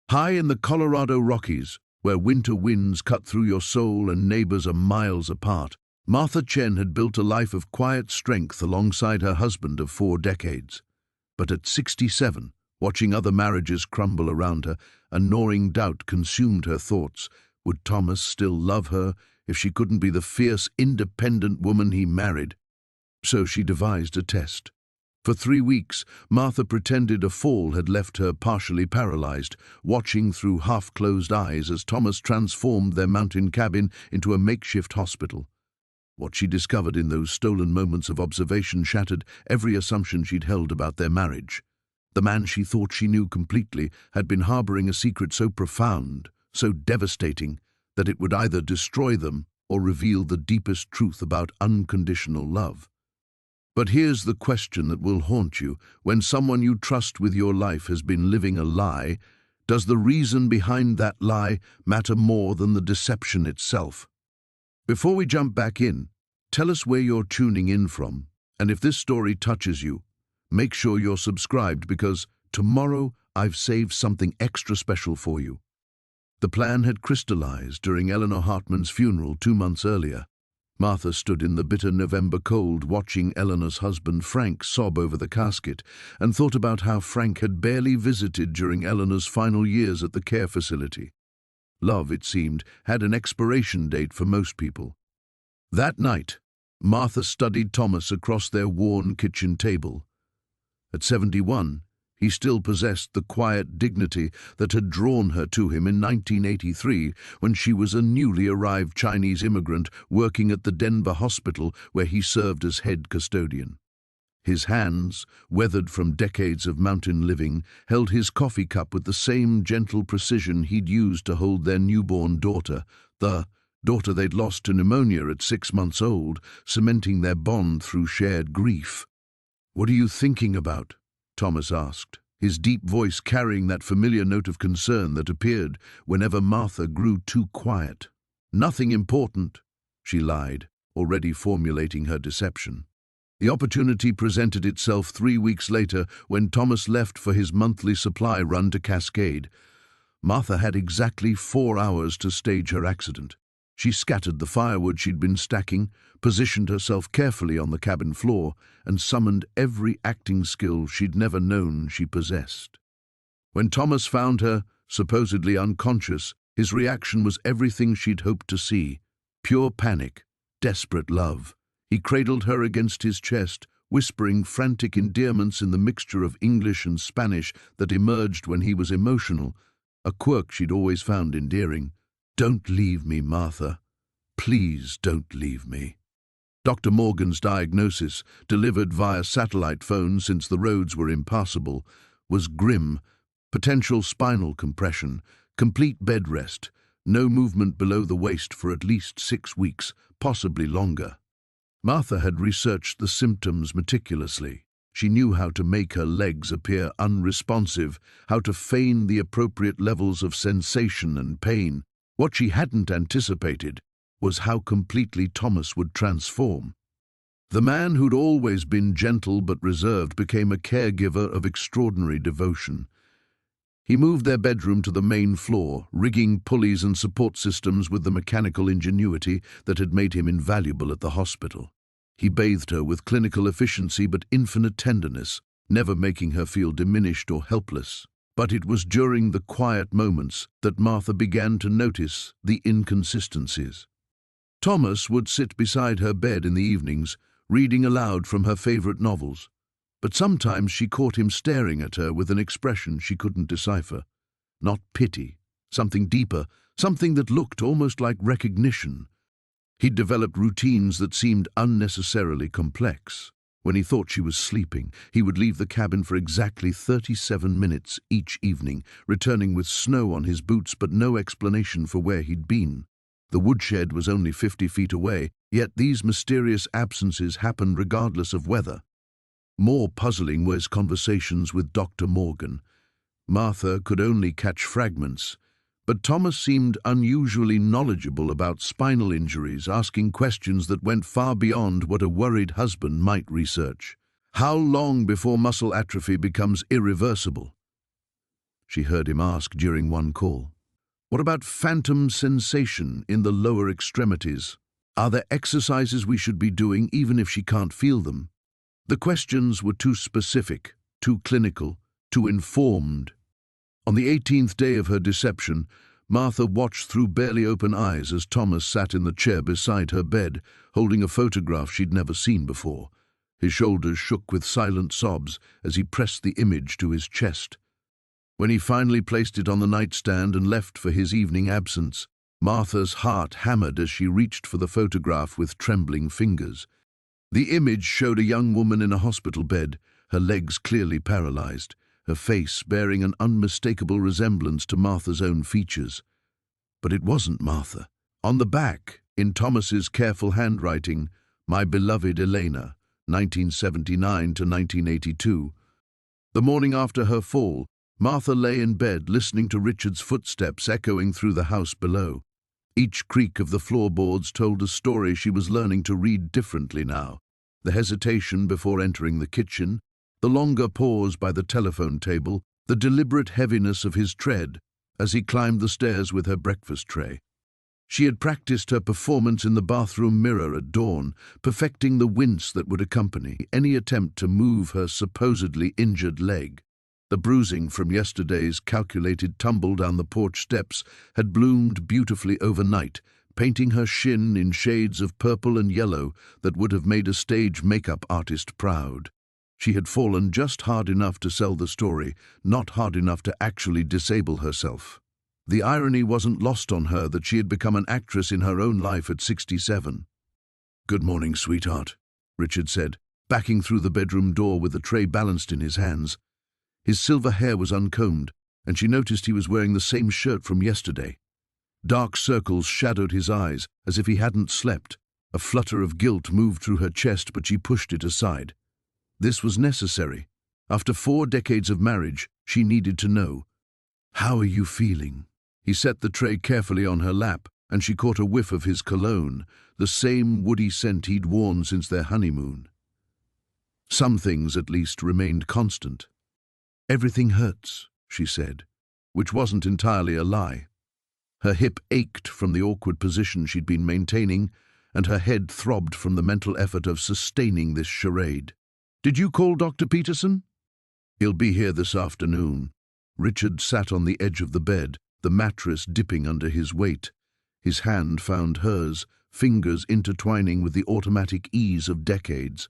High in the Colorado Rockies, where winter winds cut through your soul and neighbors are miles apart, Martha Chen had built a life of quiet strength alongside her husband of 4 decades. But at 67, watching other marriages crumble around her, a gnawing doubt consumed her thoughts. Would Thomas still love her if she couldn't be the fierce, independent woman he married? So she devised a test. For 3 weeks, Martha pretended a fall had left her partially paralyzed, watching through half-closed eyes as Thomas transformed their mountain cabin into a makeshift hospital. What she discovered in those stolen moments of observation shattered every assumption she'd held about their marriage. The man she thought she knew completely had been harboring a secret so profound, so devastating, that it would either destroy them or reveal the deepest truth about unconditional love. But here's the question that will haunt you. When someone you trust with your life has been living a lie, does the reason behind that lie matter more than the deception itself? Before we jump back in, tell us where you're tuning in from, and if this story touches you, make sure you're subscribed because tomorrow I've saved something extra special for you. The plan had crystallized during Eleanor Hartman's funeral 2 months earlier. Martha stood in the bitter November cold watching Eleanor's husband Frank sob over the casket and thought about how Frank had barely visited during Eleanor's final years at the care facility. Love, it seemed, had an expiration date for most people. That night, Martha studied Thomas across their worn kitchen table. At 71, he still possessed the quiet dignity that had drawn her to him in 1983 when she was a newly arrived Chinese immigrant working at the Denver hospital where he served as head custodian. His hands, weathered from decades of mountain living, held his coffee cup with the same gentle precision he'd used to hold their newborn daughter, the daughter they'd lost to pneumonia at 6 months old, cementing their bond through shared grief. "What are you thinking about?" Thomas asked, his deep voice carrying that familiar note of concern that appeared whenever Martha grew too quiet. "Nothing important," she lied, already formulating her deception. The opportunity presented itself 3 weeks later when Thomas left for his monthly supply run to Cascade. Martha had exactly 4 hours to stage her accident. She scattered the firewood she'd been stacking, positioned herself carefully on the cabin floor, and summoned every acting skill she'd never known she possessed. When Thomas found her, supposedly unconscious, his reaction was everything she'd hoped to see: pure panic, desperate love. He cradled her against his chest, whispering frantic endearments in the mixture of English and Spanish that emerged when he was emotional, a quirk she'd always found endearing. "Don't leave me, Martha. Please don't leave me." Dr. Morgan's diagnosis, delivered via satellite phone since the roads were impassable, was grim: potential spinal compression, complete bed rest, no movement below the waist for at least 6 weeks, possibly longer. Martha had researched the symptoms meticulously. She knew how to make her legs appear unresponsive, how to feign the appropriate levels of sensation and pain. What she hadn't anticipated was how completely Thomas would transform. The man who'd always been gentle but reserved became a caregiver of extraordinary devotion. He moved their bedroom to the main floor, rigging pulleys and support systems with the mechanical ingenuity that had made him invaluable at the hospital. He bathed her with clinical efficiency but infinite tenderness, never making her feel diminished or helpless. But it was during the quiet moments that Martha began to notice the inconsistencies. Thomas would sit beside her bed in the evenings, reading aloud from her favorite novels. But sometimes she caught him staring at her with an expression she couldn't decipher. Not pity, something deeper, something that looked almost like recognition. He'd developed routines that seemed unnecessarily complex. When he thought she was sleeping, he would leave the cabin for exactly 37 minutes each evening, returning with snow on his boots but no explanation for where he'd been. The woodshed was only 50 feet away, yet these mysterious absences happened regardless of weather. More puzzling were his conversations with Dr. Morgan. Martha could only catch fragments, but Thomas seemed unusually knowledgeable about spinal injuries, asking questions that went far beyond what a worried husband might research. How long before muscle atrophy becomes irreversible? she heard him ask during one call. What about phantom sensation in the lower extremities? Are there exercises we should be doing even if she can't feel them? The questions were too specific, too clinical, too informed. On the 18th day of her deception, Martha watched through barely open eyes as Thomas sat in the chair beside her bed, holding a photograph she'd never seen before. His shoulders shook with silent sobs as he pressed the image to his chest. When he finally placed it on the nightstand and left for his evening absence, Martha's heart hammered as she reached for the photograph with trembling fingers. The image showed a young woman in a hospital bed, her legs clearly paralyzed, her face bearing an unmistakable resemblance to Martha's own features. But it wasn't Martha. On the back, in Thomas's careful handwriting, "My beloved Elena, 1979 to 1982. The morning after her fall, Martha lay in bed listening to Richard's footsteps echoing through the house below. Each creak of the floorboards told a story she was learning to read differently now. The hesitation before entering the kitchen, the longer pause by the telephone table, the deliberate heaviness of his tread as he climbed the stairs with her breakfast tray. She had practiced her performance in the bathroom mirror at dawn, perfecting the wince that would accompany any attempt to move her supposedly injured leg. The bruising from yesterday's calculated tumble down the porch steps had bloomed beautifully overnight, painting her shin in shades of purple and yellow that would have made a stage makeup artist proud. She had fallen just hard enough to sell the story, not hard enough to actually disable herself. The irony wasn't lost on her that she had become an actress in her own life at 67. "Good morning, sweetheart," Richard said, backing through the bedroom door with the tray balanced in his hands. His silver hair was uncombed, and she noticed he was wearing the same shirt from yesterday. Dark circles shadowed his eyes, as if he hadn't slept. A flutter of guilt moved through her chest, but she pushed it aside. This was necessary. After 4 decades of marriage, she needed to know. "How are you feeling?" He set the tray carefully on her lap, and she caught a whiff of his cologne, the same woody scent he'd worn since their honeymoon. Some things, at least, remained constant. "Everything hurts," she said, which wasn't entirely a lie. Her hip ached from the awkward position she'd been maintaining, and her head throbbed from the mental effort of sustaining this charade. "Did you call Dr. Peterson?" "He'll be here this afternoon." Richard sat on the edge of the bed, the mattress dipping under his weight. His hand found hers, fingers intertwining with the automatic ease of decades.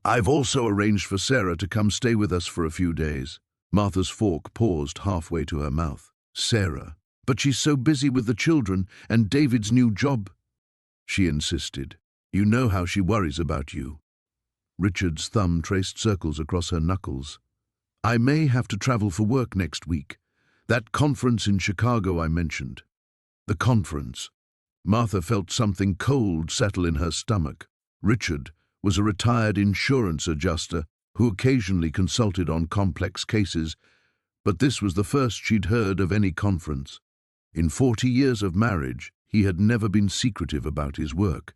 "I've also arranged for Sarah to come stay with us for a few days." Martha's fork paused halfway to her mouth. "Sarah? But she's so busy with the children and David's new job," she insisted. "You know how she worries about you." Richard's thumb traced circles across her knuckles. "I may have to travel for work next week. That conference in Chicago I mentioned." The conference. Martha felt something cold settle in her stomach. Richard was a retired insurance adjuster who occasionally consulted on complex cases, but this was the first she'd heard of any conference. In 40 years of marriage, he had never been secretive about his work.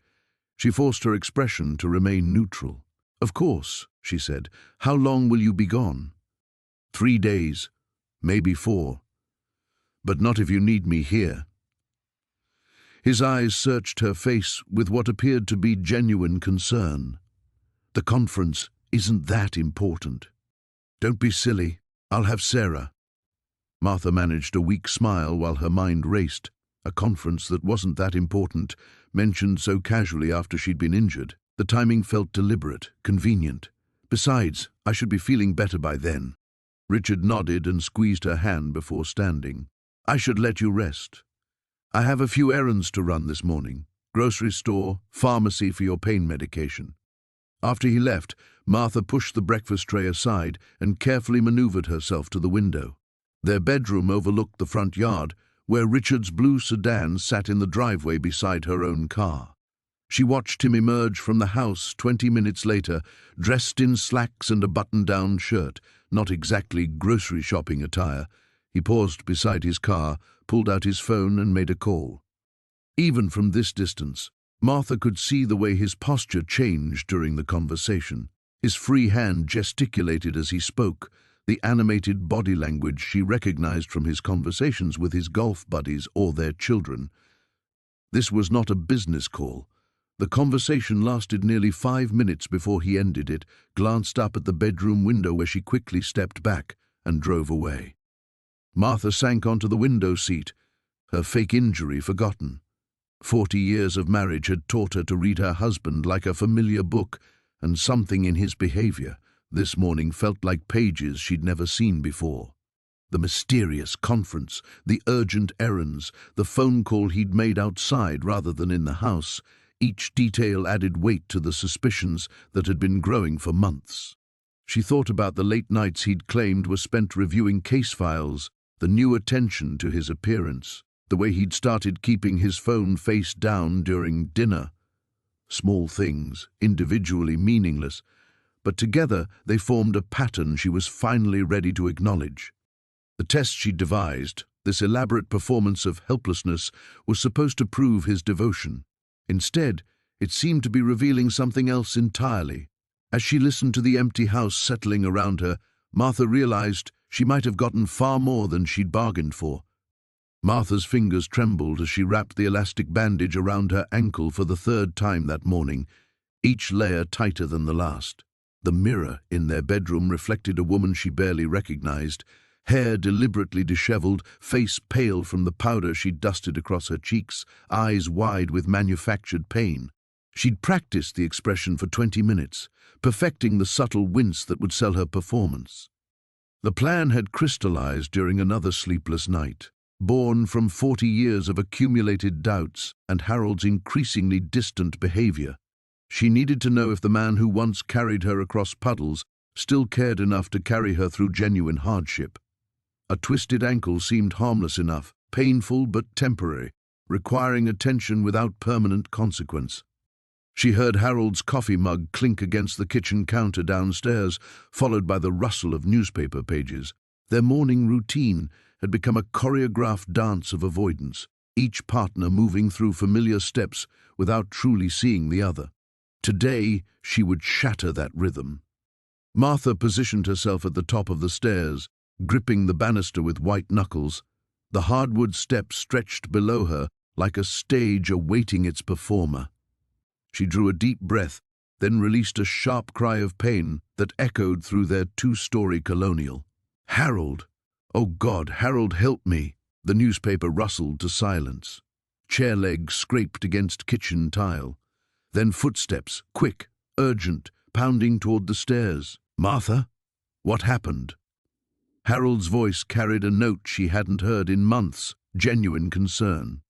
She forced her expression to remain neutral. "Of course," she said. "How long will you be gone?" 3 days, maybe 4. "But not if you need me here." His eyes searched her face with what appeared to be genuine concern. "The conference isn't that important." "Don't be silly. I'll have Sarah." Martha managed a weak smile while her mind raced. A conference that wasn't that important, mentioned so casually after she'd been injured. The timing felt deliberate, convenient. "Besides, I should be feeling better by then." Richard nodded and squeezed her hand before standing. "I should let you rest. I have a few errands to run this morning. Grocery store, pharmacy for your pain medication." After he left, Martha pushed the breakfast tray aside and carefully maneuvered herself to the window. Their bedroom overlooked the front yard, where Richard's blue sedan sat in the driveway beside her own car. She watched him emerge from the house 20 minutes later, dressed in slacks and a button-down shirt, not exactly grocery shopping attire. He paused beside his car, pulled out his phone and made a call. Even from this distance, Martha could see the way his posture changed during the conversation. His free hand gesticulated as he spoke, the animated body language she recognized from his conversations with his golf buddies or their children. This was not a business call. The conversation lasted nearly 5 minutes before he ended it, glanced up at the bedroom window where she quickly stepped back and drove away. Martha sank onto the window seat, her fake injury forgotten. 40 years of marriage had taught her to read her husband like a familiar book, and something in his behavior this morning felt like pages she'd never seen before. The mysterious conference, the urgent errands, the phone call he'd made outside rather than in the house, each detail added weight to the suspicions that had been growing for months. She thought about the late nights he'd claimed were spent reviewing case files, the new attention to his appearance, the way he'd started keeping his phone face down during dinner. Small things, individually meaningless, but together they formed a pattern she was finally ready to acknowledge. The test she'd devised, this elaborate performance of helplessness, was supposed to prove his devotion. Instead, it seemed to be revealing something else entirely. As she listened to the empty house settling around her, Martha realized she might have gotten far more than she'd bargained for. Martha's fingers trembled as she wrapped the elastic bandage around her ankle for the 3rd time that morning, each layer tighter than the last. The mirror in their bedroom reflected a woman she barely recognized, hair deliberately disheveled, face pale from the powder she'd dusted across her cheeks, eyes wide with manufactured pain. She'd practiced the expression for 20 minutes, perfecting the subtle wince that would sell her performance. The plan had crystallized during another sleepless night, born from 40 years of accumulated doubts and Harold's increasingly distant behavior. She needed to know if the man who once carried her across puddles still cared enough to carry her through genuine hardship. A twisted ankle seemed harmless enough, painful but temporary, requiring attention without permanent consequence. She heard Harold's coffee mug clink against the kitchen counter downstairs, followed by the rustle of newspaper pages. Their morning routine had become a choreographed dance of avoidance, each partner moving through familiar steps without truly seeing the other. Today, she would shatter that rhythm. Martha positioned herself at the top of the stairs, gripping the banister with white knuckles. The hardwood steps stretched below her like a stage awaiting its performer. She drew a deep breath, then released a sharp cry of pain that echoed through their 2-story colonial. Harold! Oh God, Harold, help me! The newspaper rustled to silence. Chair legs scraped against kitchen tile. Then footsteps, quick, urgent, pounding toward the stairs. Martha? What happened? Harold's voice carried a note she hadn't heard in months, genuine concern.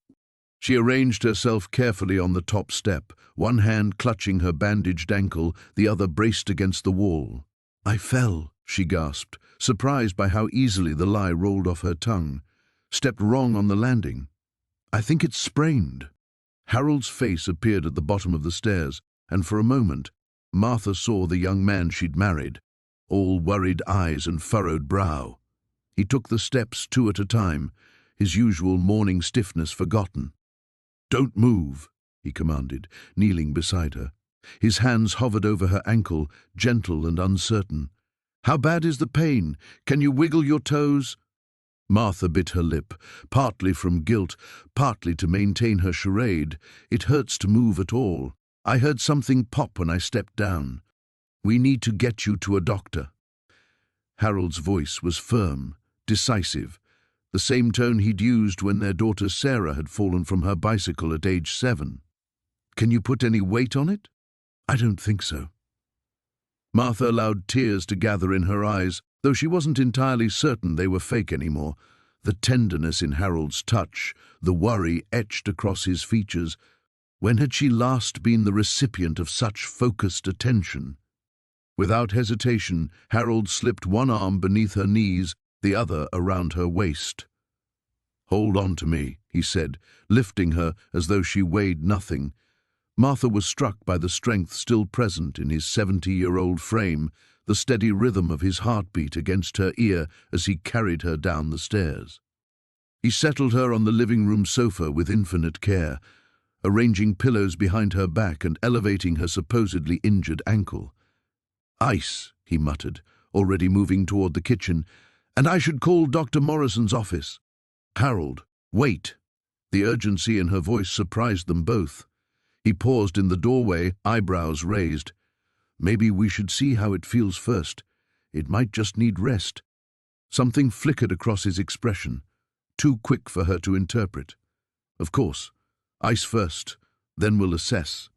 She arranged herself carefully on the top step, one hand clutching her bandaged ankle, the other braced against the wall. I fell, she gasped, surprised by how easily the lie rolled off her tongue. Stepped wrong on the landing. I think it's sprained. Harold's face appeared at the bottom of the stairs, and for a moment, Martha saw the young man she'd married, all worried eyes and furrowed brow. He took the steps 2 at a time, his usual morning stiffness forgotten. Don't move, he commanded, kneeling beside her. His hands hovered over her ankle, gentle and uncertain. How bad is the pain? Can you wiggle your toes? Martha bit her lip, partly from guilt, partly to maintain her charade. It hurts to move at all. I heard something pop when I stepped down. We need to get you to a doctor. Harold's voice was firm, decisive, the same tone he'd used when their daughter Sarah had fallen from her bicycle at age 7. Can you put any weight on it? I don't think so. Martha allowed tears to gather in her eyes, though she wasn't entirely certain they were fake anymore. The tenderness in Harold's touch, the worry etched across his features. When had she last been the recipient of such focused attention? Without hesitation, Harold slipped one arm beneath her knees, the other around her waist. Hold on to me, he said, lifting her as though she weighed nothing. Martha was struck by the strength still present in his 70-year-old frame, the steady rhythm of his heartbeat against her ear as he carried her down the stairs. He settled her on the living room sofa with infinite care, arranging pillows behind her back and elevating her supposedly injured ankle. Ice, he muttered, already moving toward the kitchen. "And I should call Dr. Morrison's office." "Harold, wait." The urgency in her voice surprised them both. He paused in the doorway, eyebrows raised. "Maybe we should see how it feels first. It might just need rest." Something flickered across his expression, too quick for her to interpret. "Of course. Ice first, then we'll assess."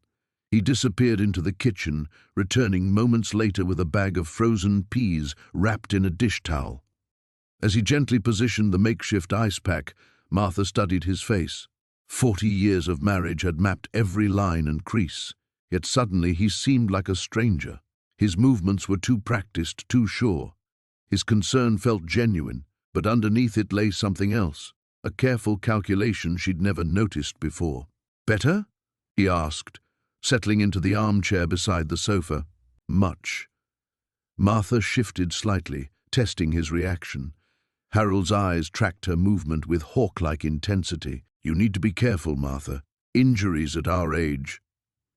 He disappeared into the kitchen, returning moments later with a bag of frozen peas wrapped in a dish towel. As he gently positioned the makeshift ice pack, Martha studied his face. 40 years of marriage had mapped every line and crease, yet suddenly he seemed like a stranger. His movements were too practiced, too sure. His concern felt genuine, but underneath it lay something else, a careful calculation she'd never noticed before. "Better?" he asked, settling into the armchair beside the sofa. "Much." Martha shifted slightly, testing his reaction. Harold's eyes tracked her movement with hawk-like intensity. "You need to be careful, Martha. Injuries at our age."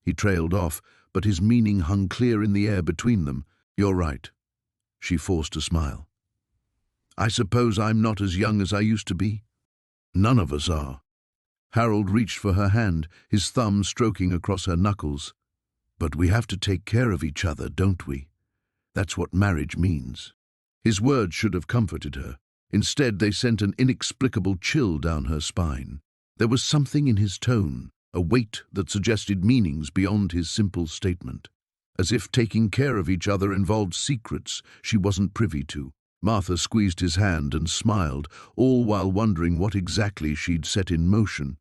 He trailed off, but his meaning hung clear in the air between them. "You're right." She forced a smile. "I suppose I'm not as young as I used to be?" "None of us are." Harold reached for her hand, his thumb stroking across her knuckles. "But we have to take care of each other, don't we? That's what marriage means." His words should have comforted her. Instead, they sent an inexplicable chill down her spine. There was something in his tone, a weight that suggested meanings beyond his simple statement. As if taking care of each other involved secrets she wasn't privy to. Martha squeezed his hand and smiled, all while wondering what exactly she'd set in motion.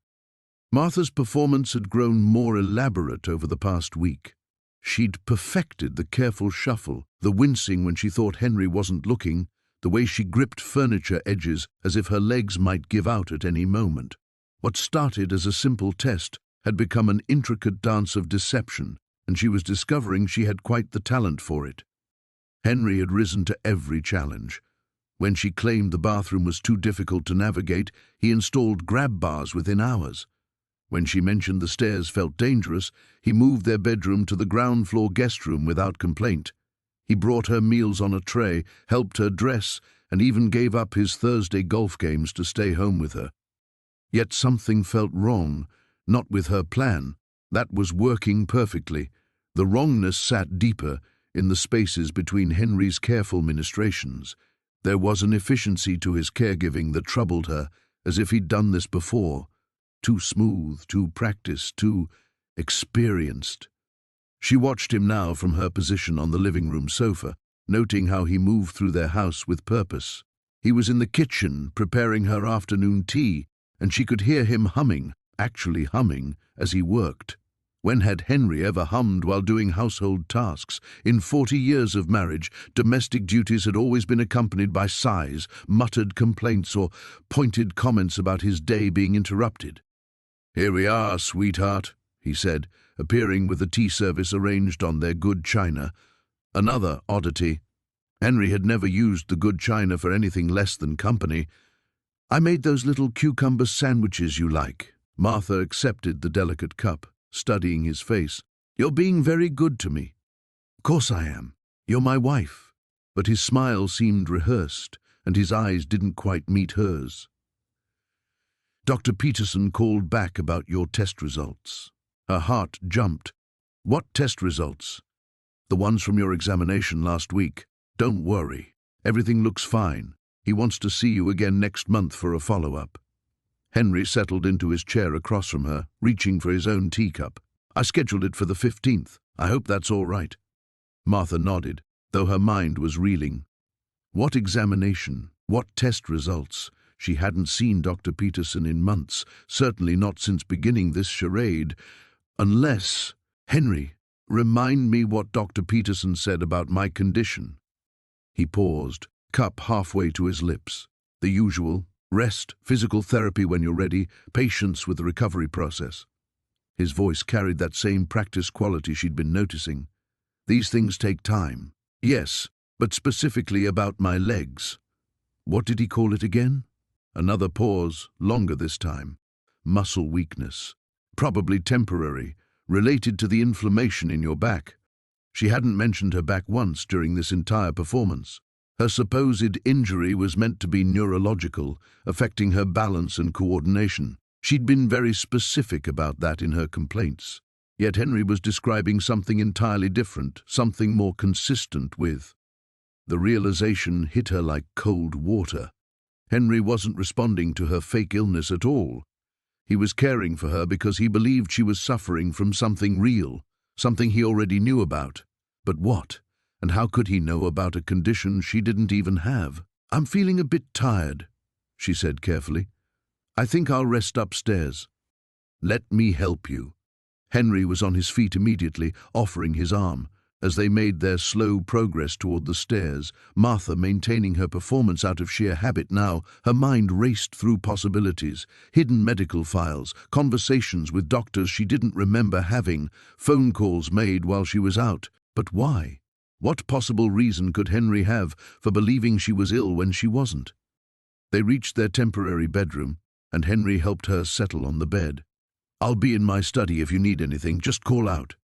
Martha's performance had grown more elaborate over the past week. She'd perfected the careful shuffle, the wincing when she thought Henry wasn't looking, the way she gripped furniture edges as if her legs might give out at any moment. What started as a simple test had become an intricate dance of deception, and she was discovering she had quite the talent for it. Henry had risen to every challenge. When she claimed the bathroom was too difficult to navigate, he installed grab bars within hours. When she mentioned the stairs felt dangerous, he moved their bedroom to the ground floor guest room without complaint. He brought her meals on a tray, helped her dress, and even gave up his Thursday golf games to stay home with her. Yet something felt wrong, not with her plan. That was working perfectly. The wrongness sat deeper, in the spaces between Henry's careful ministrations. There was an efficiency to his caregiving that troubled her, as if he'd done this before. Too smooth, too practiced, too experienced. She watched him now from her position on the living room sofa, noting how he moved through their house with purpose. He was in the kitchen, preparing her afternoon tea, and she could hear him humming, actually humming, as he worked. When had Henry ever hummed while doing household tasks? In 40 years of marriage, domestic duties had always been accompanied by sighs, muttered complaints, or pointed comments about his day being interrupted. "Here we are, sweetheart," he said, appearing with the tea service arranged on their good china. Another oddity. Henry had never used the good china for anything less than company. "I made those little cucumber sandwiches you like." Martha accepted the delicate cup, studying his face. "You're being very good to me." "Of course I am. You're my wife." But his smile seemed rehearsed, and his eyes didn't quite meet hers. "Dr. Peterson called back about your test results." Her heart jumped. "What test results?" "The ones from your examination last week. Don't worry. Everything looks fine. He wants to see you again next month for a follow-up." Henry settled into his chair across from her, reaching for his own teacup. "I scheduled it for the 15th. I hope that's all right." Martha nodded, though her mind was reeling. What examination? What test results? She hadn't seen Dr. Peterson in months, certainly not since beginning this charade. Unless... "Henry, remind me what Dr. Peterson said about my condition." He paused, cup halfway to his lips. "The usual. Rest, physical therapy when you're ready, patience with the recovery process." His voice carried that same practice quality she'd been noticing. "These things take time." "Yes, but specifically about my legs." What did he call it again? Another pause, longer this time. "Muscle weakness. Probably temporary, related to the inflammation in your back." She hadn't mentioned her back once during this entire performance. Her supposed injury was meant to be neurological, affecting her balance and coordination. She'd been very specific about that in her complaints. Yet Henry was describing something entirely different, something more consistent with. The realization hit her like cold water. Henry wasn't responding to her fake illness at all. He was caring for her because he believed she was suffering from something real, something he already knew about. But what? And how could he know about a condition she didn't even have? "I'm feeling a bit tired," she said carefully. "I think I'll rest upstairs." "Let me help you." Henry was on his feet immediately, offering his arm. As they made their slow progress toward the stairs, Martha maintaining her performance out of sheer habit now, her mind raced through possibilities, hidden medical files, conversations with doctors she didn't remember having, phone calls made while she was out. But why? What possible reason could Henry have for believing she was ill when she wasn't? They reached their temporary bedroom, and Henry helped her settle on the bed. "I'll be in my study if you need anything, just call out."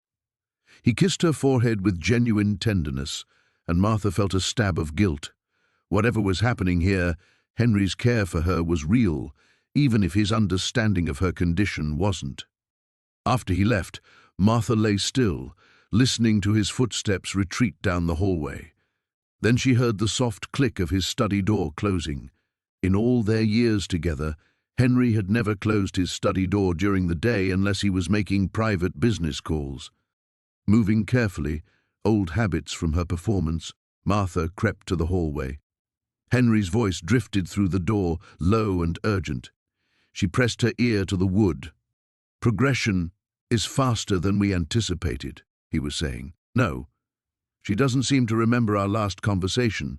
He kissed her forehead with genuine tenderness, and Martha felt a stab of guilt. Whatever was happening here, Henry's care for her was real, even if his understanding of her condition wasn't. After he left, Martha lay still, listening to his footsteps retreat down the hallway. Then she heard the soft click of his study door closing. In all their years together, Henry had never closed his study door during the day unless he was making private business calls. Moving carefully, old habits from her performance, Martha crept to the hallway. Henry's voice drifted through the door, low and urgent. She pressed her ear to the wood. "Progression is faster than we anticipated," he was saying. "No, she doesn't seem to remember our last conversation.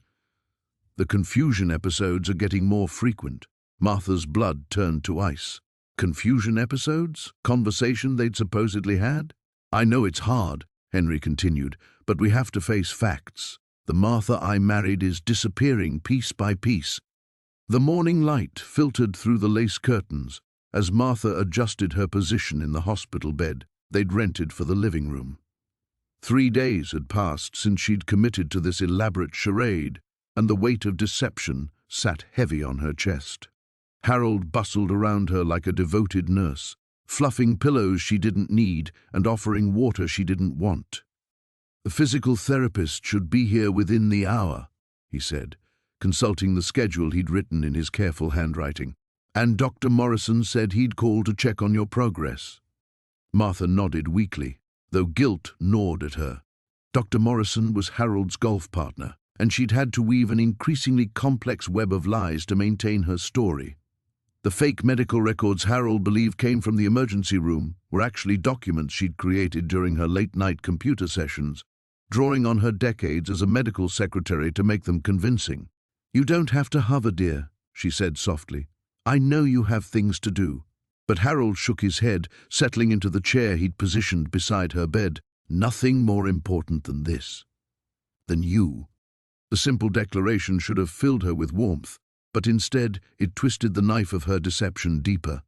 The confusion episodes are getting more frequent." Martha's blood turned to ice. Confusion episodes? Conversation they'd supposedly had? "I know it's hard," Henry continued, "but we have to face facts. The Martha I married is disappearing piece by piece." The morning light filtered through the lace curtains as Martha adjusted her position in the hospital bed they'd rented for the living room. 3 days had passed since she'd committed to this elaborate charade, and the weight of deception sat heavy on her chest. Harold bustled around her like a devoted nurse, fluffing pillows she didn't need and offering water she didn't want. "The physical therapist should be here within the hour," he said, consulting the schedule he'd written in his careful handwriting. "And Dr. Morrison said he'd call to check on your progress." Martha nodded weakly, though guilt gnawed at her. Dr. Morrison was Harold's golf partner, and she'd had to weave an increasingly complex web of lies to maintain her story. The fake medical records Harold believed came from the emergency room were actually documents she'd created during her late-night computer sessions, drawing on her decades as a medical secretary to make them convincing. "You don't have to hover, dear," she said softly. "I know you have things to do." But Harold shook his head, settling into the chair he'd positioned beside her bed. "Nothing more important than this. Than you." The simple declaration should have filled her with warmth, but instead it twisted the knife of her deception deeper.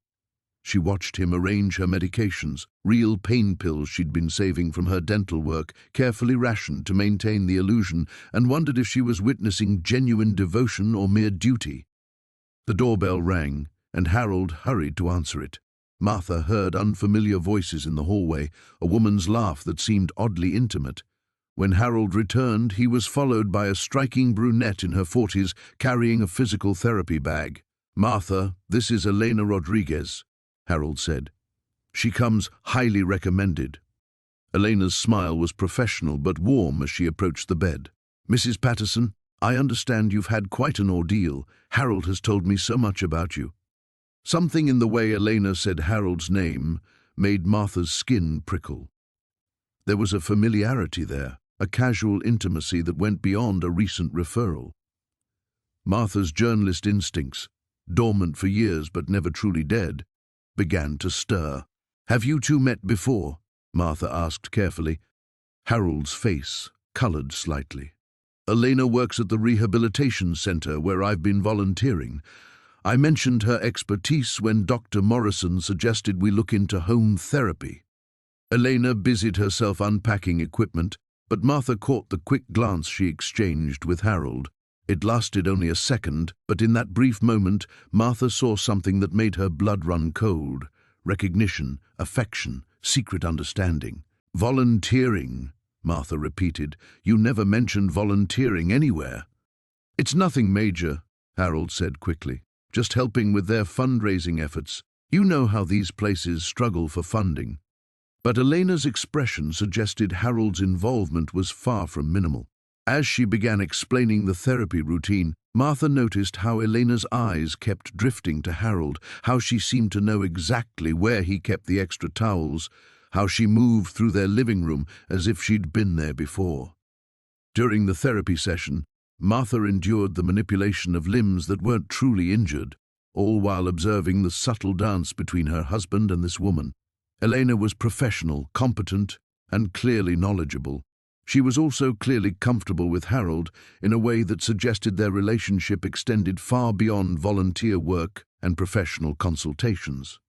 She watched him arrange her medications, real pain pills she'd been saving from her dental work, carefully rationed to maintain the illusion, and wondered if she was witnessing genuine devotion or mere duty. The doorbell rang, and Harold hurried to answer it. Martha heard unfamiliar voices in the hallway, a woman's laugh that seemed oddly intimate. When Harold returned, he was followed by a striking brunette in her 40s carrying a physical therapy bag. "Martha, this is Elena Rodriguez," Harold said. "She comes highly recommended." Elena's smile was professional but warm as she approached the bed. "Mrs. Patterson, I understand you've had quite an ordeal. Harold has told me so much about you." Something in the way Elena said Harold's name made Martha's skin prickle. There was a familiarity there, a casual intimacy that went beyond a recent referral. Martha's journalist instincts, dormant for years but never truly dead, began to stir. "Have you two met before?" Martha asked carefully. Harold's face colored slightly. "Elena works at the rehabilitation center where I've been volunteering. I mentioned her expertise when Dr. Morrison suggested we look into home therapy." Elena busied herself unpacking equipment, But Martha caught the quick glance she exchanged with Harold. It lasted only a second, but in that brief moment, Martha saw something that made her blood run cold. Recognition, affection, secret understanding. Volunteering, Martha repeated. You never mentioned volunteering anywhere. It's nothing major, Harold said quickly. Just helping with their fundraising efforts. You know how these places struggle for funding. But Elena's expression suggested Harold's involvement was far from minimal. As she began explaining the therapy routine, Martha noticed how Elena's eyes kept drifting to Harold, how she seemed to know exactly where he kept the extra towels, how she moved through their living room as if she'd been there before. During the therapy session, Martha endured the manipulation of limbs that weren't truly injured, all while observing the subtle dance between her husband and this woman. Elena was professional, competent, and clearly knowledgeable. She was also clearly comfortable with Harold in a way that suggested their relationship extended far beyond volunteer work and professional consultations.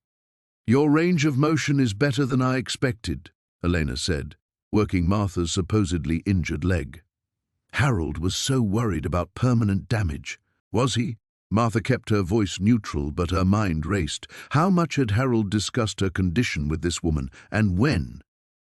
Your range of motion is better than I expected, Elena said, working Martha's supposedly injured leg. Harold was so worried about permanent damage. Was he? Martha kept her voice neutral, but her mind raced. How much had Harold discussed her condition with this woman, and when?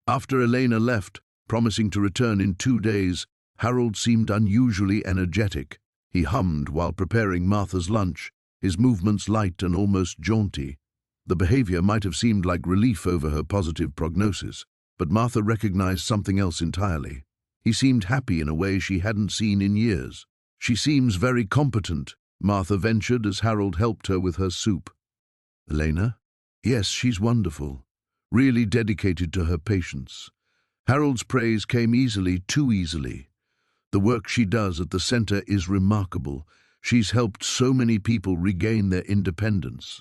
After Elena left, promising to return in 2 days, Harold seemed unusually energetic. He hummed while preparing Martha's lunch, his movements light and almost jaunty. The behavior might have seemed like relief over her positive prognosis, but Martha recognized something else entirely. He seemed happy in a way she hadn't seen in years. She seems very competent, Martha ventured as Harold helped her with her soup. Elena? Yes, she's wonderful. Really dedicated to her patients. Harold's praise came easily, too easily. The work she does at the center is remarkable. She's helped so many people regain their independence.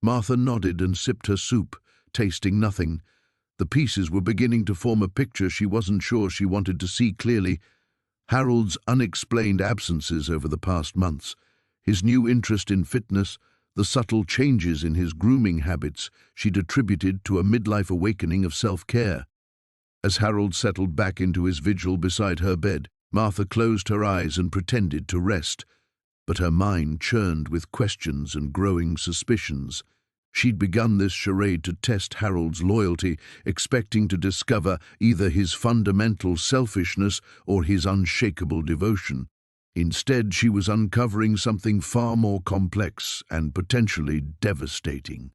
Martha nodded and sipped her soup, tasting nothing. The pieces were beginning to form a picture she wasn't sure she wanted to see clearly. Harold's unexplained absences over the past months, his new interest in fitness, the subtle changes in his grooming habits she'd attributed to a midlife awakening of self-care. As Harold settled back into his vigil beside her bed, Martha closed her eyes and pretended to rest, but her mind churned with questions and growing suspicions. She'd begun this charade to test Harold's loyalty, expecting to discover either his fundamental selfishness or his unshakable devotion. Instead, she was uncovering something far more complex and potentially devastating.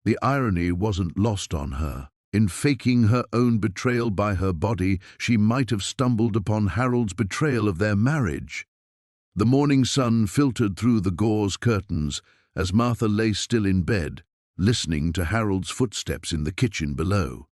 The irony wasn't lost on her. In faking her own betrayal by her body, she might have stumbled upon Harold's betrayal of their marriage. The morning sun filtered through the gauze curtains as Martha lay still in bed, listening to Harold's footsteps in the kitchen below.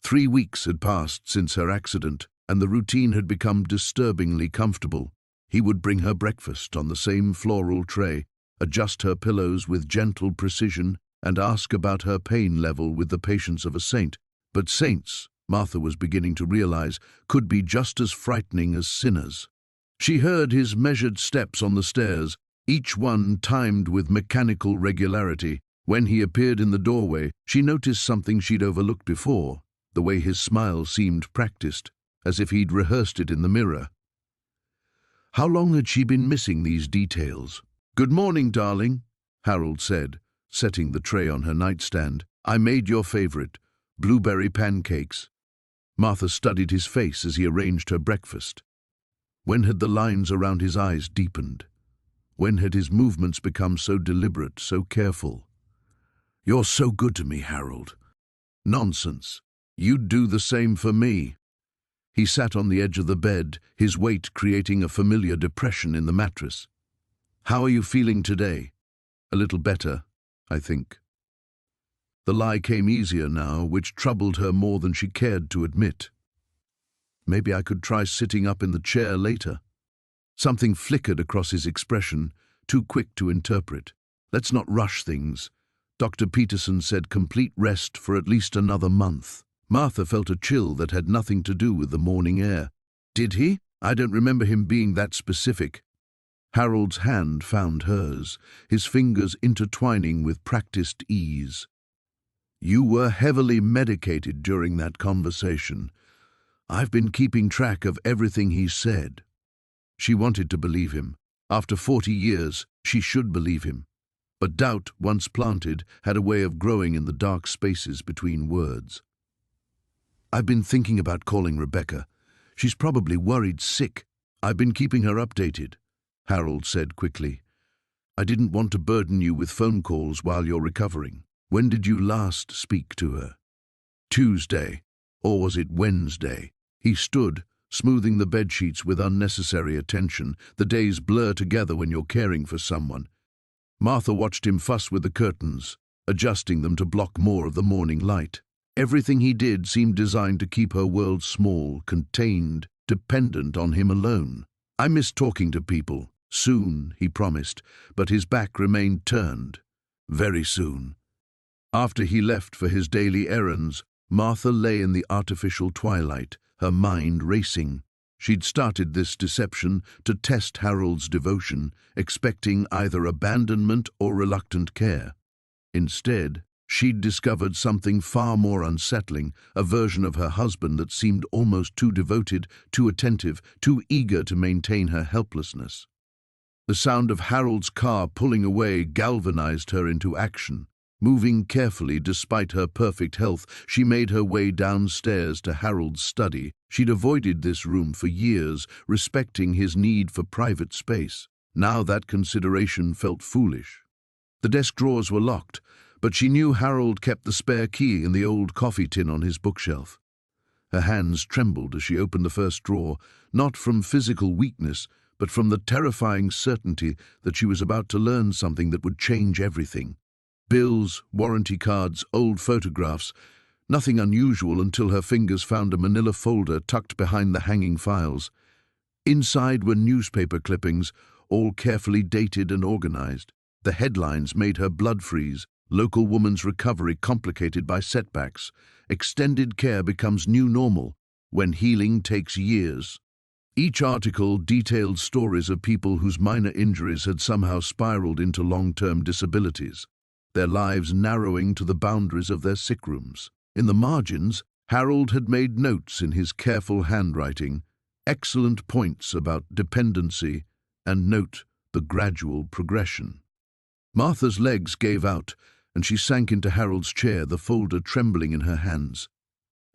3 weeks had passed since her accident, and the routine had become disturbingly comfortable. He would bring her breakfast on the same floral tray, adjust her pillows with gentle precision, and ask about her pain level with the patience of a saint. But saints, Martha was beginning to realize, could be just as frightening as sinners. She heard his measured steps on the stairs, each one timed with mechanical regularity. When he appeared in the doorway, she noticed something she'd overlooked before, the way his smile seemed practiced, as if he'd rehearsed it in the mirror. How long had she been missing these details? "Good morning, darling," Harold said, setting the tray on her nightstand. "I made your favorite, blueberry pancakes." Martha studied his face as he arranged her breakfast. When had the lines around his eyes deepened? When had his movements become so deliberate, so careful? "You're so good to me, Harold." "Nonsense. You'd do the same for me." He sat on the edge of the bed, his weight creating a familiar depression in the mattress. "How are you feeling today?" "A little better, I think." The lie came easier now, which troubled her more than she cared to admit. "Maybe I could try sitting up in the chair later." Something flickered across his expression, too quick to interpret. "Let's not rush things. Dr. Peterson said complete rest for at least another month." Martha felt a chill that had nothing to do with the morning air. "Did he? I don't remember him being that specific." Harold's hand found hers, his fingers intertwining with practiced ease. "You were heavily medicated during that conversation. I've been keeping track of everything he said. She wanted to believe him. After 40 years, she should believe him. But doubt, once planted, had a way of growing in the dark spaces between words. I've been thinking about calling Rebecca. She's probably worried sick. I've been keeping her updated, Harold said quickly. I didn't want to burden you with phone calls while you're recovering. When did you last speak to her? Tuesday, or was it Wednesday? He stood, smoothing the bedsheets with unnecessary attention. The days blur together when you're caring for someone. Martha watched him fuss with the curtains, adjusting them to block more of the morning light. Everything he did seemed designed to keep her world small, contained, dependent on him alone. I miss talking to people. Soon, he promised, but his back remained turned. Very soon. After he left for his daily errands, Martha lay in the artificial twilight, her mind racing. She'd started this deception to test Harold's devotion, expecting either abandonment or reluctant care. Instead, she'd discovered something far more unsettling, a version of her husband that seemed almost too devoted, too attentive, too eager to maintain her helplessness. The sound of Harold's car pulling away galvanized her into action. Moving carefully despite her perfect health, she made her way downstairs to Harold's study. She'd avoided this room for years, respecting his need for private space. Now that consideration felt foolish. The desk drawers were locked, but she knew Harold kept the spare key in the old coffee tin on his bookshelf. Her hands trembled as she opened the first drawer, not from physical weakness, but from the terrifying certainty that she was about to learn something that would change everything. Bills, warranty cards, old photographs, nothing unusual until her fingers found a manila folder tucked behind the hanging files. Inside were newspaper clippings, all carefully dated and organized. The headlines made her blood freeze. Local woman's recovery complicated by setbacks. Extended care becomes new normal when healing takes years. Each article detailed stories of people whose minor injuries had somehow spiraled into long-term disabilities, their lives narrowing to the boundaries of their sick rooms. In the margins, Harold had made notes in his careful handwriting, excellent points about dependency, and note the gradual progression. Martha's legs gave out, and she sank into Harold's chair, the folder trembling in her hands.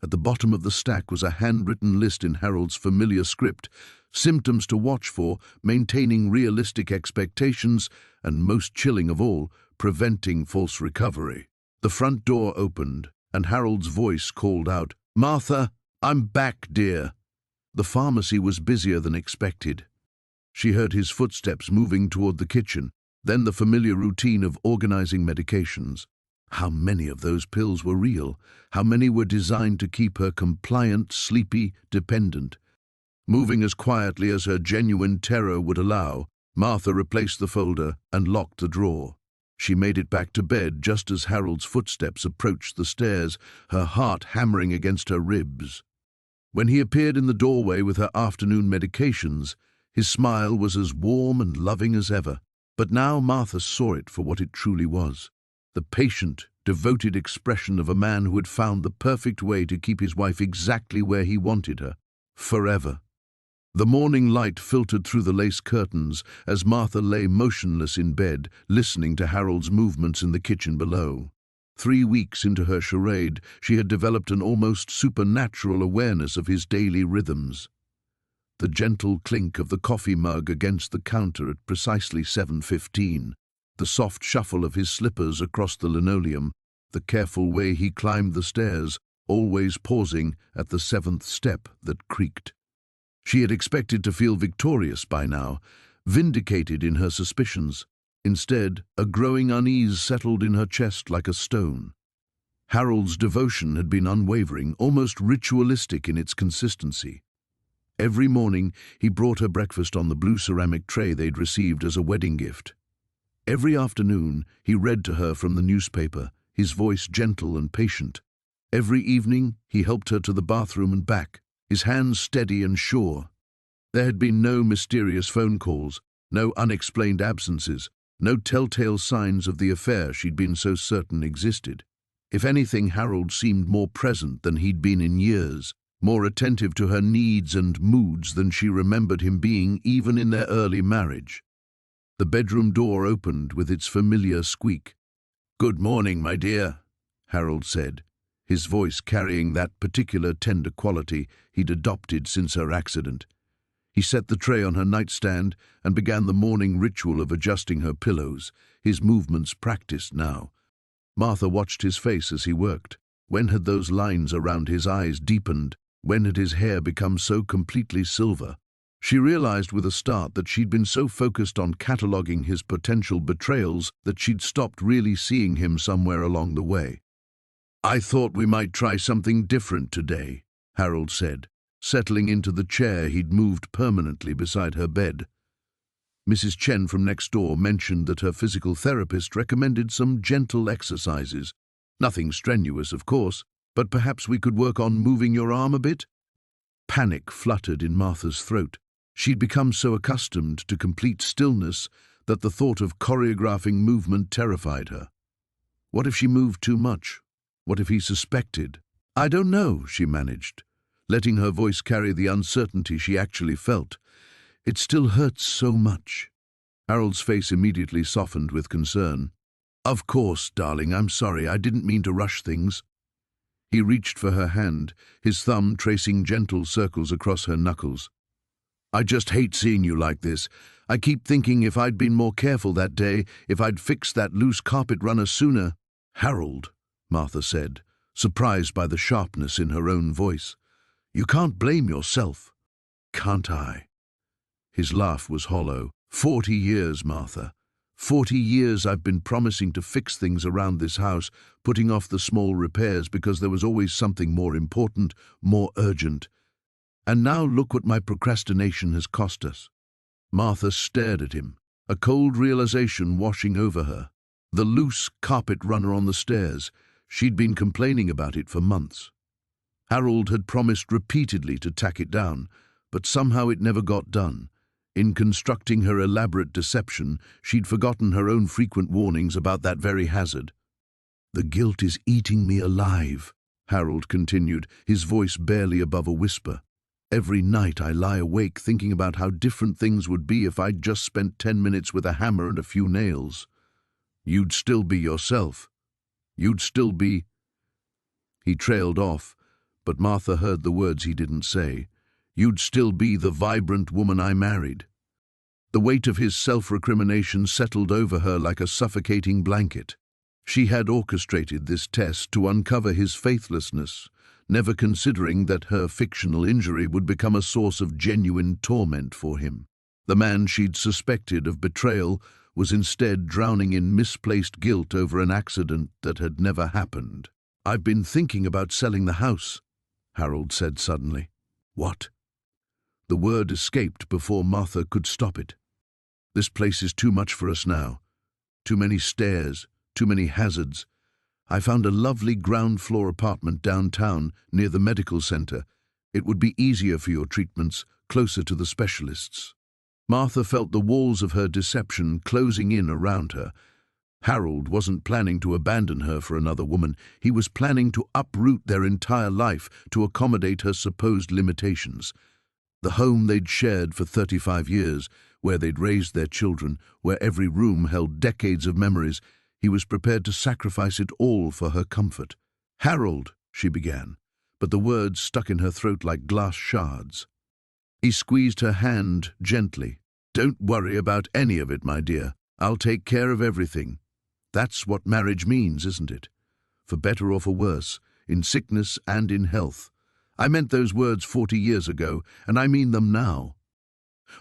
At the bottom of the stack was a handwritten list in Harold's familiar script, symptoms to watch for, maintaining realistic expectations, and most chilling of all, preventing false recovery. The front door opened, and Harold's voice called out, "Martha, I'm back, dear." The pharmacy was busier than expected. She heard his footsteps moving toward the kitchen, then the familiar routine of organizing medications. How many of those pills were real? How many were designed to keep her compliant, sleepy, dependent? Moving as quietly as her genuine terror would allow, Martha replaced the folder and locked the drawer. She made it back to bed just as Harold's footsteps approached the stairs, her heart hammering against her ribs. When he appeared in the doorway with her afternoon medications, his smile was as warm and loving as ever. But now Martha saw it for what it truly was, the patient, devoted expression of a man who had found the perfect way to keep his wife exactly where he wanted her, forever. The morning light filtered through the lace curtains as Martha lay motionless in bed, listening to Harold's movements in the kitchen below. 3 weeks into her charade, she had developed an almost supernatural awareness of his daily rhythms. The gentle clink of the coffee mug against the counter at precisely 7:15, the soft shuffle of his slippers across the linoleum, the careful way he climbed the stairs, always pausing at the 7th step that creaked. She had expected to feel victorious by now, vindicated in her suspicions. Instead, a growing unease settled in her chest like a stone. Harold's devotion had been unwavering, almost ritualistic in its consistency. Every morning, he brought her breakfast on the blue ceramic tray they'd received as a wedding gift. Every afternoon, he read to her from the newspaper, his voice gentle and patient. Every evening, he helped her to the bathroom and back, his hands steady and sure. There had been no mysterious phone calls, no unexplained absences, no telltale signs of the affair she'd been so certain existed. If anything, Harold seemed more present than he'd been in years, more attentive to her needs and moods than she remembered him being even in their early marriage. The bedroom door opened with its familiar squeak. "Good morning, my dear," Harold said, his voice carrying that particular tender quality he'd adopted since her accident. He set the tray on her nightstand and began the morning ritual of adjusting her pillows, his movements practiced now. Martha watched his face as he worked. When had those lines around his eyes deepened? When had his hair become so completely silver? She realized with a start that she'd been so focused on cataloging his potential betrayals that she'd stopped really seeing him somewhere along the way. "I thought we might try something different today," Harold said, settling into the chair he'd moved permanently beside her bed. Mrs. Chen from next door mentioned that her physical therapist recommended some gentle exercises. Nothing strenuous, of course, but perhaps we could work on moving your arm a bit? Panic fluttered in Martha's throat. She'd become so accustomed to complete stillness that the thought of choreographing movement terrified her. What if she moved too much? What if he suspected? "I don't know," she managed, letting her voice carry the uncertainty she actually felt. "It still hurts so much." Harold's face immediately softened with concern. "Of course, darling, I'm sorry. I didn't mean to rush things." He reached for her hand, his thumb tracing gentle circles across her knuckles. "I just hate seeing you like this. I keep thinking if I'd been more careful that day, if I'd fixed that loose carpet runner sooner." "Harold," Martha said, surprised by the sharpness in her own voice. "You can't blame yourself." "Can't I?" His laugh was hollow. 40 years, Martha. 40 years I've been promising to fix things around this house, putting off the small repairs because there was always something more important, more urgent. And now look what my procrastination has cost us." Martha stared at him, a cold realization washing over her. The loose carpet runner on the stairs. She'd been complaining about it for months. Harold had promised repeatedly to tack it down, but somehow it never got done. In constructing her elaborate deception, she'd forgotten her own frequent warnings about that very hazard. "The guilt is eating me alive," Harold continued, his voice barely above a whisper. "Every night I lie awake thinking about how different things would be if I'd just spent 10 minutes with a hammer and a few nails. You'd still be yourself. You'd still be—" He trailed off, but Martha heard the words he didn't say. "You'd still be the vibrant woman I married." The weight of his self-recrimination settled over her like a suffocating blanket. She had orchestrated this test to uncover his faithlessness, never considering that her fictional injury would become a source of genuine torment for him. The man she'd suspected of betrayal was instead drowning in misplaced guilt over an accident that had never happened. "I've been thinking about selling the house," Harold said suddenly. "What?" The word escaped before Martha could stop it. "This place is too much for us now. Too many stairs, too many hazards. I found a lovely ground-floor apartment downtown near the medical center. It would be easier for your treatments, closer to the specialists." Martha felt the walls of her deception closing in around her. Harold wasn't planning to abandon her for another woman. He was planning to uproot their entire life to accommodate her supposed limitations. The home they'd shared for 35 years, where they'd raised their children, where every room held decades of memories, he was prepared to sacrifice it all for her comfort. "Harold," she began, but the words stuck in her throat like glass shards. He squeezed her hand gently. "Don't worry about any of it, my dear. I'll take care of everything. That's what marriage means, isn't it? For better or for worse, in sickness and in health. I meant those words 40 years ago, and I mean them now."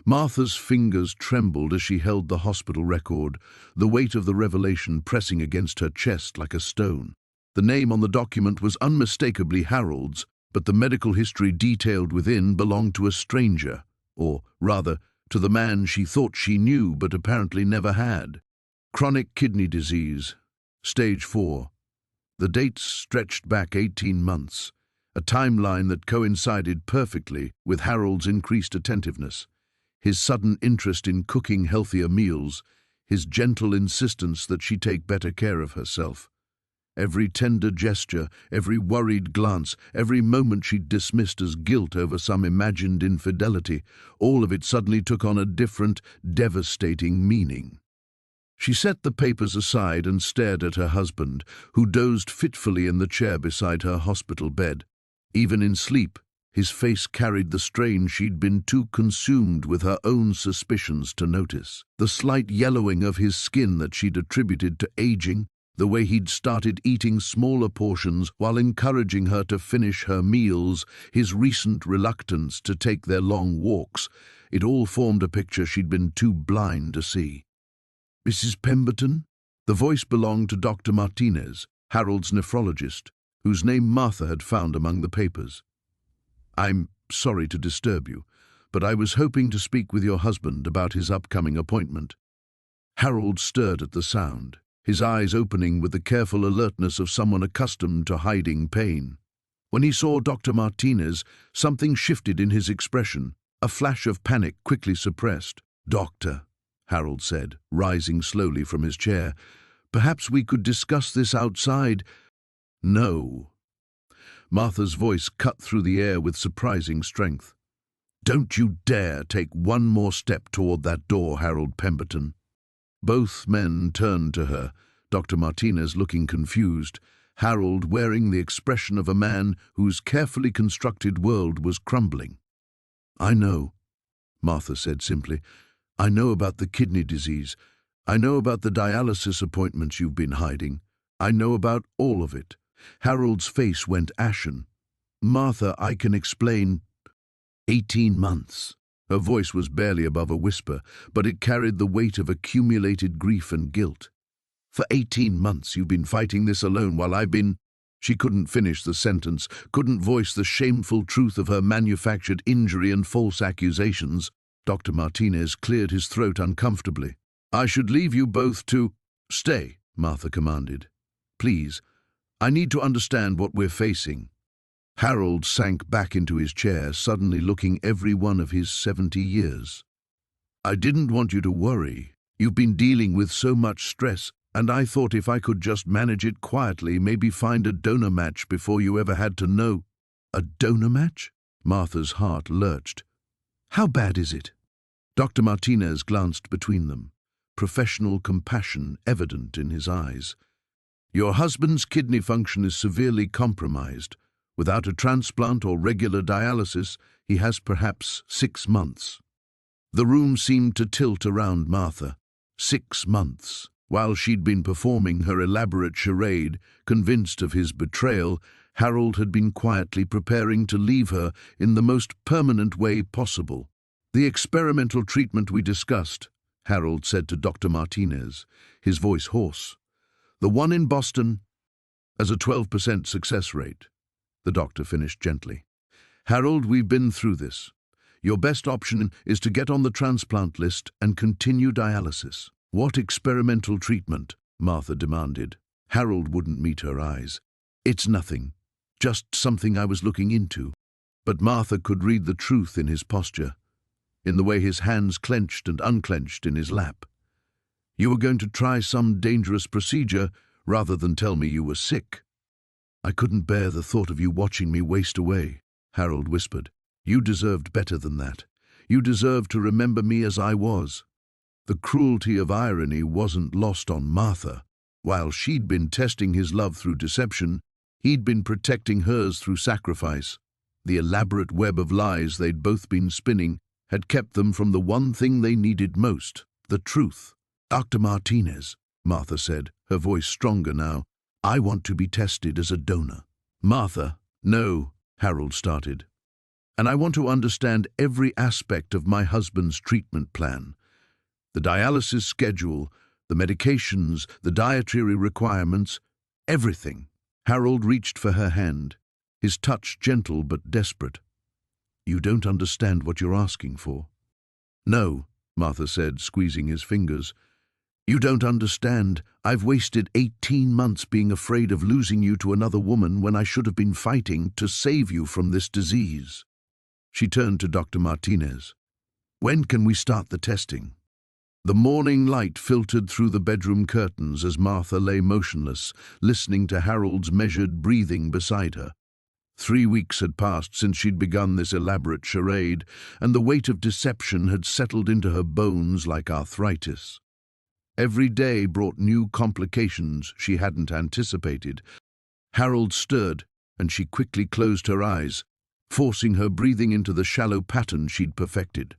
Martha's fingers trembled as she held the hospital record, the weight of the revelation pressing against her chest like a stone. The name on the document was unmistakably Harold's, but the medical history detailed within belonged to a stranger, or, rather, to the man she thought she knew but apparently never had. Chronic kidney disease, stage 4. The dates stretched back 18 months, a timeline that coincided perfectly with Harold's increased attentiveness. His sudden interest in cooking healthier meals, his gentle insistence that she take better care of herself. Every tender gesture, every worried glance, every moment she'd dismissed as guilt over some imagined infidelity, all of it suddenly took on a different, devastating meaning. She set the papers aside and stared at her husband, who dozed fitfully in the chair beside her hospital bed. Even in sleep, his face carried the strain she'd been too consumed with her own suspicions to notice. The slight yellowing of his skin that she'd attributed to aging, the way he'd started eating smaller portions while encouraging her to finish her meals, his recent reluctance to take their long walks, it all formed a picture she'd been too blind to see. "Mrs. Pemberton?" The voice belonged to Dr. Martinez, Harold's nephrologist, whose name Martha had found among the papers. "I'm sorry to disturb you, but I was hoping to speak with your husband about his upcoming appointment." Harold stirred at the sound, his eyes opening with the careful alertness of someone accustomed to hiding pain. When he saw Dr. Martinez, something shifted in his expression, a flash of panic quickly suppressed. "Doctor," Harold said, rising slowly from his chair, "perhaps we could discuss this outside." "No." Martha's voice cut through the air with surprising strength. "Don't you dare take one more step toward that door, Harold Pemberton." Both men turned to her, Dr. Martinez looking confused, Harold wearing the expression of a man whose carefully constructed world was crumbling. "I know," Martha said simply. "I know about the kidney disease. I know about the dialysis appointments you've been hiding. I know about all of it." Harold's face went ashen. "Martha, I can explain." 18 months. Her voice was barely above a whisper, but it carried the weight of accumulated grief and guilt. "For 18 months you've been fighting this alone while I've been—" She couldn't finish the sentence, couldn't voice the shameful truth of her manufactured injury and false accusations. Dr. Martinez cleared his throat uncomfortably. "I should leave you both to—" "Stay," Martha commanded. "Please, I need to understand what we're facing." Harold sank back into his chair, suddenly looking every one of his 70 years. "I didn't want you to worry. You've been dealing with so much stress, and I thought if I could just manage it quietly, maybe find a donor match before you ever had to know." "A donor match?" Martha's heart lurched. "How bad is it?" Dr. Martinez glanced between them, professional compassion evident in his eyes. "Your husband's kidney function is severely compromised. Without a transplant or regular dialysis, he has perhaps 6 months." The room seemed to tilt around Martha. 6 months. While she'd been performing her elaborate charade, convinced of his betrayal, Harold had been quietly preparing to leave her in the most permanent way possible. "The experimental treatment we discussed," Harold said to Dr. Martinez, his voice hoarse. "The one in Boston has a 12% success rate." The doctor finished gently. "Harold, we've been through this. Your best option is to get on the transplant list and continue dialysis." "What experimental treatment?" Martha demanded. Harold wouldn't meet her eyes. "It's nothing. Just something I was looking into." But Martha could read the truth in his posture, in the way his hands clenched and unclenched in his lap. "You were going to try some dangerous procedure rather than tell me you were sick." "I couldn't bear the thought of you watching me waste away," Harold whispered. "You deserved better than that. You deserved to remember me as I was." The cruelty of irony wasn't lost on Martha. While she'd been testing his love through deception, he'd been protecting hers through sacrifice. The elaborate web of lies they'd both been spinning had kept them from the one thing they needed most, the truth. "Dr. Martinez," Martha said, her voice stronger now, "I want to be tested as a donor." "Martha." "No," Harold started. "And I want to understand every aspect of my husband's treatment plan. The dialysis schedule, the medications, the dietary requirements, everything." Harold reached for her hand, his touch gentle but desperate. "You don't understand what you're asking for." "No," Martha said, squeezing his fingers. "You don't understand. I've wasted 18 months being afraid of losing you to another woman when I should have been fighting to save you from this disease." She turned to Dr. Martinez. "When can we start the testing?" The morning light filtered through the bedroom curtains as Martha lay motionless, listening to Harold's measured breathing beside her. 3 weeks had passed since she'd begun this elaborate charade, and the weight of deception had settled into her bones like arthritis. Every day brought new complications she hadn't anticipated. Harold stirred, and she quickly closed her eyes, forcing her breathing into the shallow pattern she'd perfected.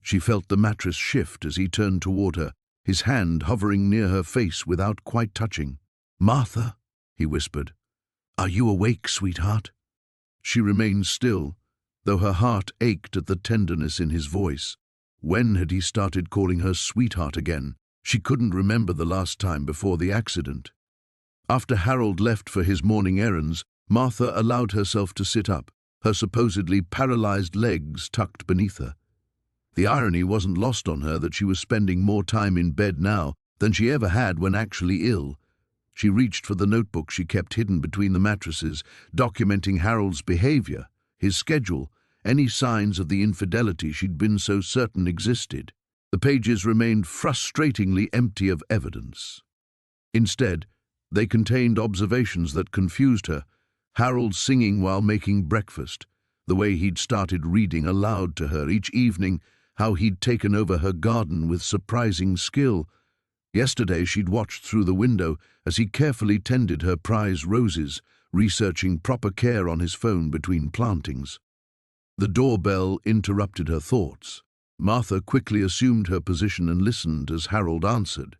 She felt the mattress shift as he turned toward her, his hand hovering near her face without quite touching. "Martha," he whispered, "are you awake, sweetheart?" She remained still, though her heart ached at the tenderness in his voice. When had he started calling her sweetheart again? She couldn't remember the last time before the accident. After Harold left for his morning errands, Martha allowed herself to sit up, her supposedly paralyzed legs tucked beneath her. The irony wasn't lost on her that she was spending more time in bed now than she ever had when actually ill. She reached for the notebook she kept hidden between the mattresses, documenting Harold's behavior, his schedule, any signs of the infidelity she'd been so certain existed. The pages remained frustratingly empty of evidence. Instead, they contained observations that confused her. Harold singing while making breakfast, the way he'd started reading aloud to her each evening, how he'd taken over her garden with surprising skill. Yesterday she'd watched through the window as he carefully tended her prize roses, researching proper care on his phone between plantings. The doorbell interrupted her thoughts. Martha quickly assumed her position and listened as Harold answered.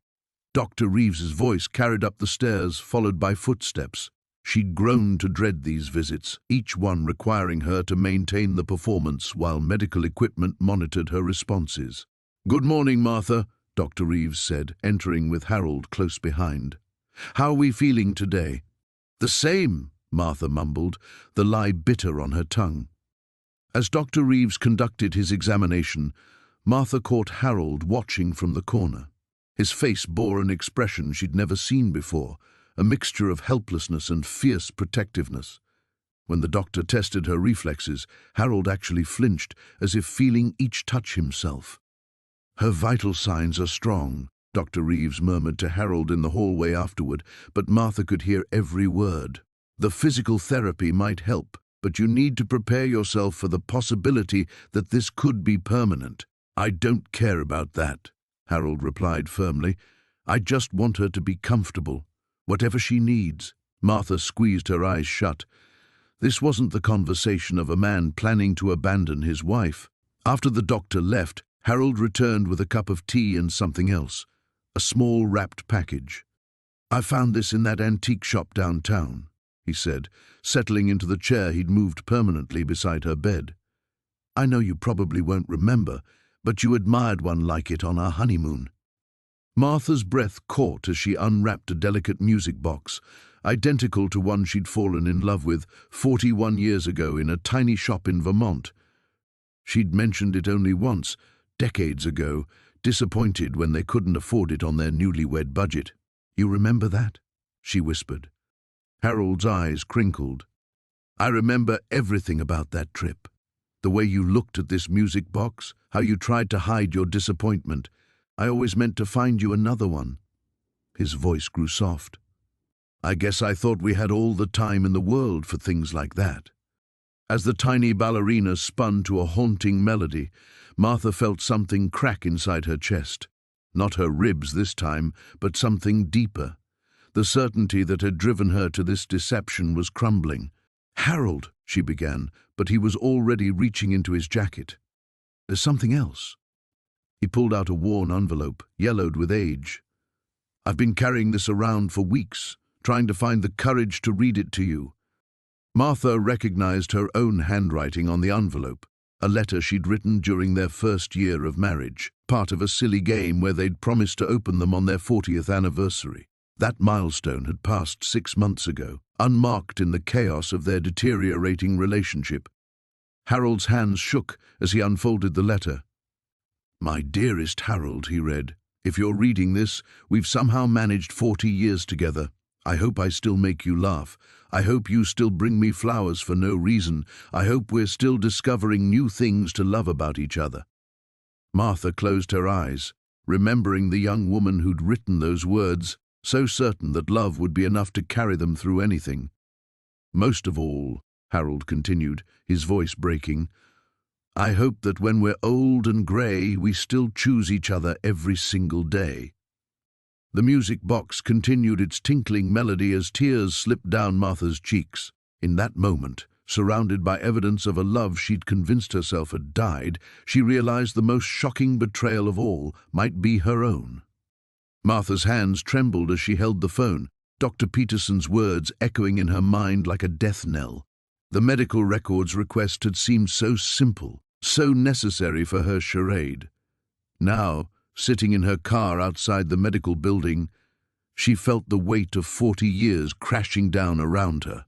Dr. Reeves's voice carried up the stairs, followed by footsteps. She'd grown to dread these visits, each one requiring her to maintain the performance while medical equipment monitored her responses. "Good morning, Martha," Dr. Reeves said, entering with Harold close behind. "How are we feeling today?" "The same," Martha mumbled, the lie bitter on her tongue. As Dr. Reeves conducted his examination, Martha caught Harold watching from the corner. His face bore an expression she'd never seen before, a mixture of helplessness and fierce protectiveness. When the doctor tested her reflexes, Harold actually flinched, as if feeling each touch himself. "Her vital signs are strong," Dr. Reeves murmured to Harold in the hallway afterward, but Martha could hear every word. "The physical therapy might help, but you need to prepare yourself for the possibility that this could be permanent." "I don't care about that," Harold replied firmly. "I just want her to be comfortable, whatever she needs." Martha squeezed her eyes shut. This wasn't the conversation of a man planning to abandon his wife. After the doctor left, Harold returned with a cup of tea and something else, a small wrapped package. "I found this in that antique shop downtown," he said, settling into the chair he'd moved permanently beside her bed. "I know you probably won't remember, but you admired one like it on our honeymoon." Martha's breath caught as she unwrapped a delicate music box, identical to one she'd fallen in love with 41 years ago in a tiny shop in Vermont. She'd mentioned it only once, decades ago, disappointed when they couldn't afford it on their newlywed budget. "You remember that?" she whispered. Harold's eyes crinkled. "I remember everything about that trip. The way you looked at this music box, how you tried to hide your disappointment. I always meant to find you another one." His voice grew soft. "I guess I thought we had all the time in the world for things like that." As the tiny ballerina spun to a haunting melody, Martha felt something crack inside her chest. Not her ribs this time, but something deeper. The certainty that had driven her to this deception was crumbling. "Harold," she began, but he was already reaching into his jacket. "There's something else." He pulled out a worn envelope, yellowed with age. "I've been carrying this around for weeks, trying to find the courage to read it to you." Martha recognized her own handwriting on the envelope, a letter she'd written during their first year of marriage, part of a silly game where they'd promised to open them on their 40th anniversary. That milestone had passed 6 months ago, unmarked in the chaos of their deteriorating relationship. Harold's hands shook as he unfolded the letter. "My dearest Harold," he read, "if you're reading this, we've somehow managed 40 years together. I hope I still make you laugh. I hope you still bring me flowers for no reason. I hope we're still discovering new things to love about each other." Martha closed her eyes, remembering the young woman who'd written those words, so certain that love would be enough to carry them through anything. Most of all, Harold continued, his voice breaking, I hope that when we're old and grey, we still choose each other every single day. The music box continued its tinkling melody as tears slipped down Martha's cheeks. In that moment, surrounded by evidence of a love she'd convinced herself had died, she realized the most shocking betrayal of all might be her own. Martha's hands trembled as she held the phone, Dr. Peterson's words echoing in her mind like a death knell. The medical records request had seemed so simple, so necessary for her charade. Now, sitting in her car outside the medical building, she felt the weight of 40 years crashing down around her.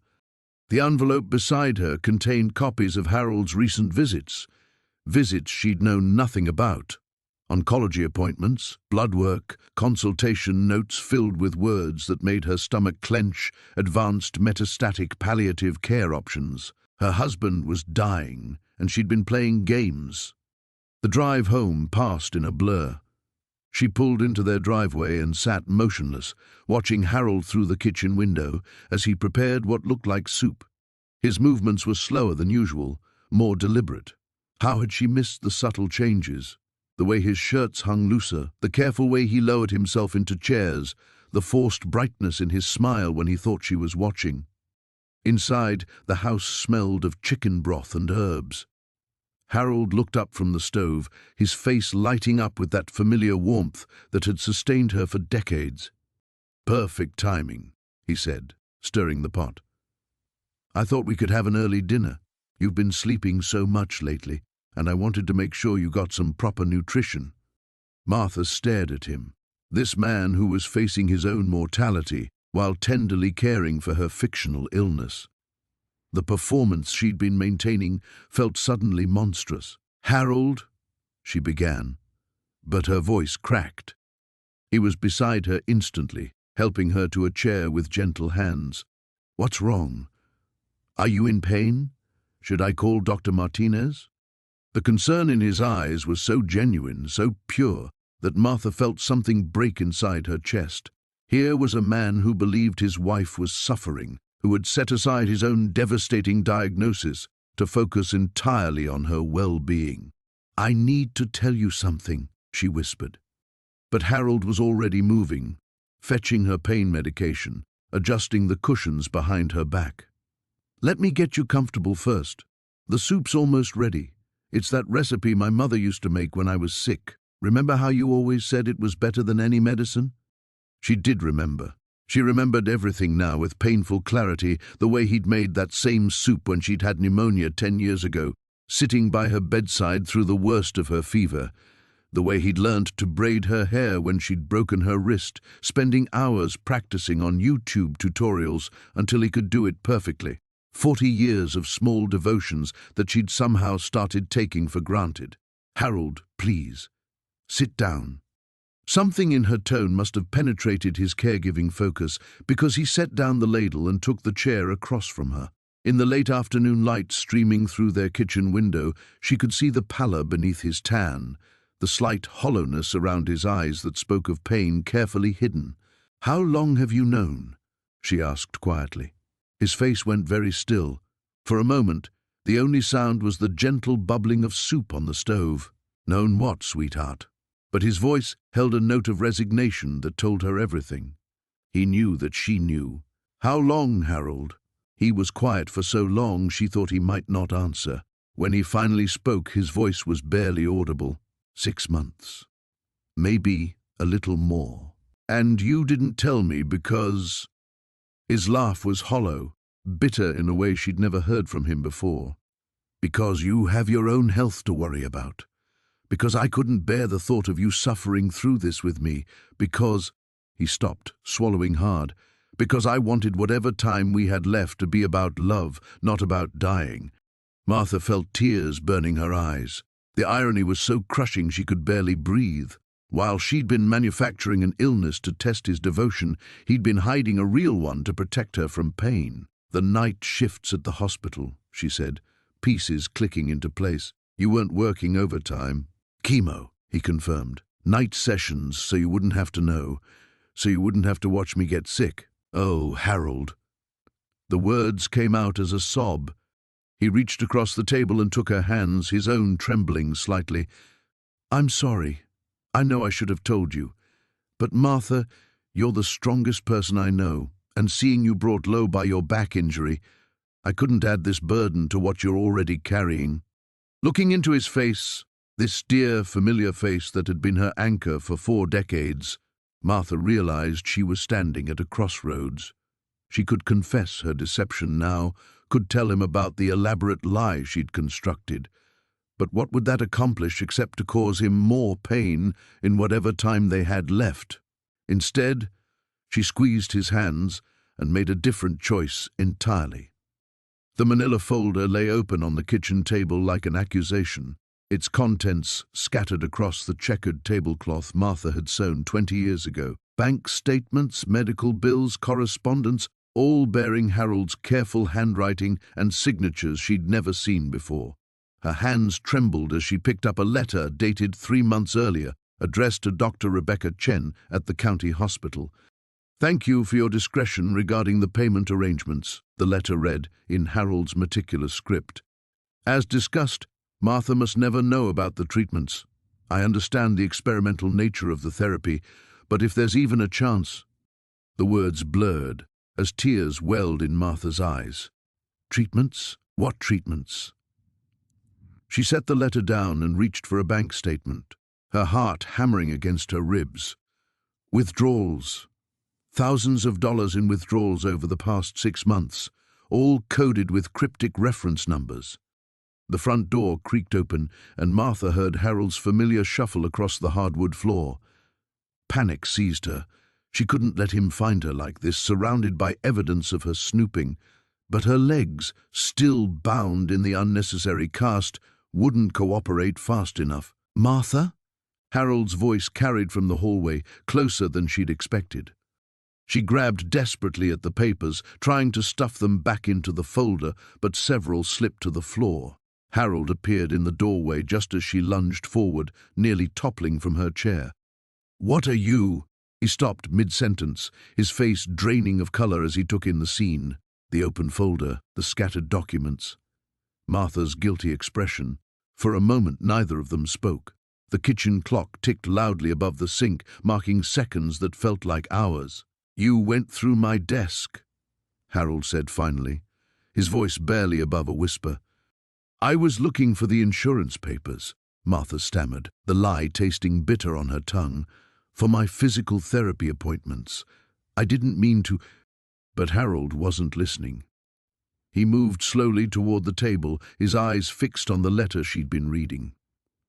The envelope beside her contained copies of Harold's recent visits she'd known nothing about. Oncology appointments, blood work, consultation notes filled with words that made her stomach clench, advanced metastatic palliative care options. Her husband was dying, and she'd been playing games. The drive home passed in a blur. She pulled into their driveway and sat motionless, watching Harold through the kitchen window as he prepared what looked like soup. His movements were slower than usual, more deliberate. How had she missed the subtle changes? The way his shirts hung looser, the careful way he lowered himself into chairs, the forced brightness in his smile when he thought she was watching. Inside, the house smelled of chicken broth and herbs. Harold looked up from the stove, his face lighting up with that familiar warmth that had sustained her for decades. Perfect timing, he said, stirring the pot. I thought we could have an early dinner. You've been sleeping so much lately, and I wanted to make sure you got some proper nutrition. Martha stared at him, this man who was facing his own mortality while tenderly caring for her fictional illness. The performance she'd been maintaining felt suddenly monstrous. Harold, she began, but her voice cracked. He was beside her instantly, helping her to a chair with gentle hands. What's wrong? Are you in pain? Should I call Dr. Martinez? The concern in his eyes was so genuine, so pure, that Martha felt something break inside her chest. Here was a man who believed his wife was suffering, who had set aside his own devastating diagnosis to focus entirely on her well-being. I need to tell you something, she whispered. But Harold was already moving, fetching her pain medication, adjusting the cushions behind her back. Let me get you comfortable first. The soup's almost ready. It's that recipe my mother used to make when I was sick. Remember how you always said it was better than any medicine? She did remember. She remembered everything now with painful clarity, the way he'd made that same soup when she'd had pneumonia 10 years ago, sitting by her bedside through the worst of her fever, the way he'd learned to braid her hair when she'd broken her wrist, spending hours practicing on YouTube tutorials until he could do it perfectly. 40 years of small devotions that she'd somehow started taking for granted. Harold, please, sit down. Something in her tone must have penetrated his caregiving focus, because he set down the ladle and took the chair across from her. In the late afternoon light streaming through their kitchen window, she could see the pallor beneath his tan, the slight hollowness around his eyes that spoke of pain carefully hidden. How long have you known? She asked quietly. His face went very still. For a moment, the only sound was the gentle bubbling of soup on the stove. Known what, sweetheart? But his voice held a note of resignation that told her everything. He knew that she knew. How long, Harold? He was quiet for so long she thought he might not answer. When he finally spoke, his voice was barely audible. 6 months. Maybe a little more. And you didn't tell me because... His laugh was hollow, bitter in a way she'd never heard from him before. Because you have your own health to worry about. Because I couldn't bear the thought of you suffering through this with me. Because... He stopped, swallowing hard. Because I wanted whatever time we had left to be about love, not about dying. Martha felt tears burning her eyes. The irony was so crushing she could barely breathe. While she'd been manufacturing an illness to test his devotion, he'd been hiding a real one to protect her from pain. The night shifts at the hospital, she said, pieces clicking into place. You weren't working overtime. Chemo, he confirmed. Night sessions, so you wouldn't have to know, so you wouldn't have to watch me get sick. Oh, Harold. The words came out as a sob. He reached across the table and took her hands, his own trembling slightly. I'm sorry. I know I should have told you. But Martha, you're the strongest person I know, and seeing you brought low by your back injury, I couldn't add this burden to what you're already carrying. Looking into his face, this dear, familiar face that had been her anchor for 4 decades, Martha realized she was standing at a crossroads. She could confess her deception now, could tell him about the elaborate lie she'd constructed. But what would that accomplish except to cause him more pain in whatever time they had left? Instead, she squeezed his hands and made a different choice entirely. The manila folder lay open on the kitchen table like an accusation, its contents scattered across the checkered tablecloth Martha had sewn 20 years ago. Bank statements, medical bills, correspondence, all bearing Harold's careful handwriting and signatures she'd never seen before. Her hands trembled as she picked up a letter dated 3 months earlier, addressed to Dr. Rebecca Chen at the county hospital. Thank you for your discretion regarding the payment arrangements, the letter read in Harold's meticulous script. As discussed, Martha must never know about the treatments. I understand the experimental nature of the therapy, but if there's even a chance... The words blurred as tears welled in Martha's eyes. Treatments? What treatments? She set the letter down and reached for a bank statement, her heart hammering against her ribs. Withdrawals. Thousands of dollars in withdrawals over the past 6 months, all coded with cryptic reference numbers. The front door creaked open, and Martha heard Harold's familiar shuffle across the hardwood floor. Panic seized her. She couldn't let him find her like this, surrounded by evidence of her snooping. But her legs, still bound in the unnecessary cast, wouldn't cooperate fast enough. Martha? Harold's voice carried from the hallway, closer than she'd expected. She grabbed desperately at the papers, trying to stuff them back into the folder, but several slipped to the floor. Harold appeared in the doorway just as she lunged forward, nearly toppling from her chair. What are you? He stopped mid-sentence, his face draining of color as he took in the scene. The open folder, the scattered documents. Martha's guilty expression. For a moment, neither of them spoke. The kitchen clock ticked loudly above the sink, marking seconds that felt like hours. You went through my desk, Harold said finally, his voice barely above a whisper. I was looking for the insurance papers, Martha stammered, the lie tasting bitter on her tongue. For my physical therapy appointments. I didn't mean to... But Harold wasn't listening. He moved slowly toward the table, his eyes fixed on the letter she'd been reading.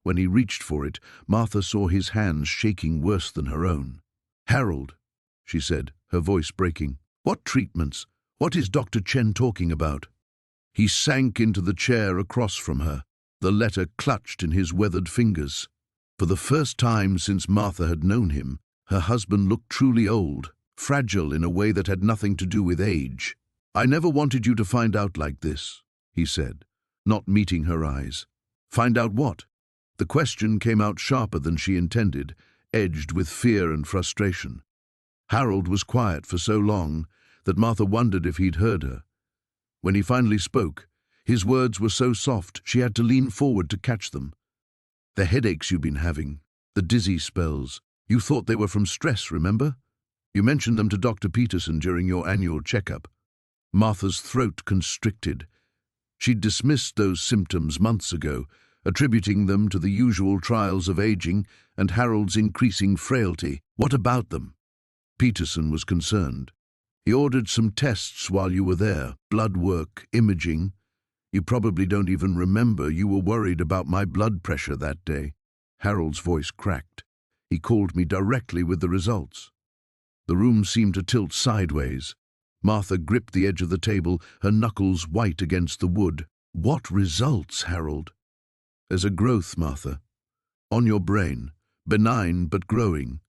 When he reached for it, Martha saw his hands shaking worse than her own. Harold, she said, her voice breaking. What treatments? What is Dr. Chen talking about? He sank into the chair across from her, the letter clutched in his weathered fingers. For the first time since Martha had known him, her husband looked truly old, fragile in a way that had nothing to do with age. I never wanted you to find out like this, he said, not meeting her eyes. Find out what? The question came out sharper than she intended, edged with fear and frustration. Harold was quiet for so long that Martha wondered if he'd heard her. When he finally spoke, his words were so soft she had to lean forward to catch them. The headaches you've been having, the dizzy spells, you thought they were from stress, remember? You mentioned them to Dr. Peterson during your annual checkup. Martha's throat constricted. She'd dismissed those symptoms months ago, attributing them to the usual trials of aging and Harold's increasing frailty. What about them? Peterson was concerned. He ordered some tests while you were there, blood work, imaging. You probably don't even remember you were worried about my blood pressure that day. Harold's voice cracked. He called me directly with the results. The room seemed to tilt sideways. Martha gripped the edge of the table, her knuckles white against the wood. What results, Harold? There's a growth, Martha. On your brain. Benign but growing.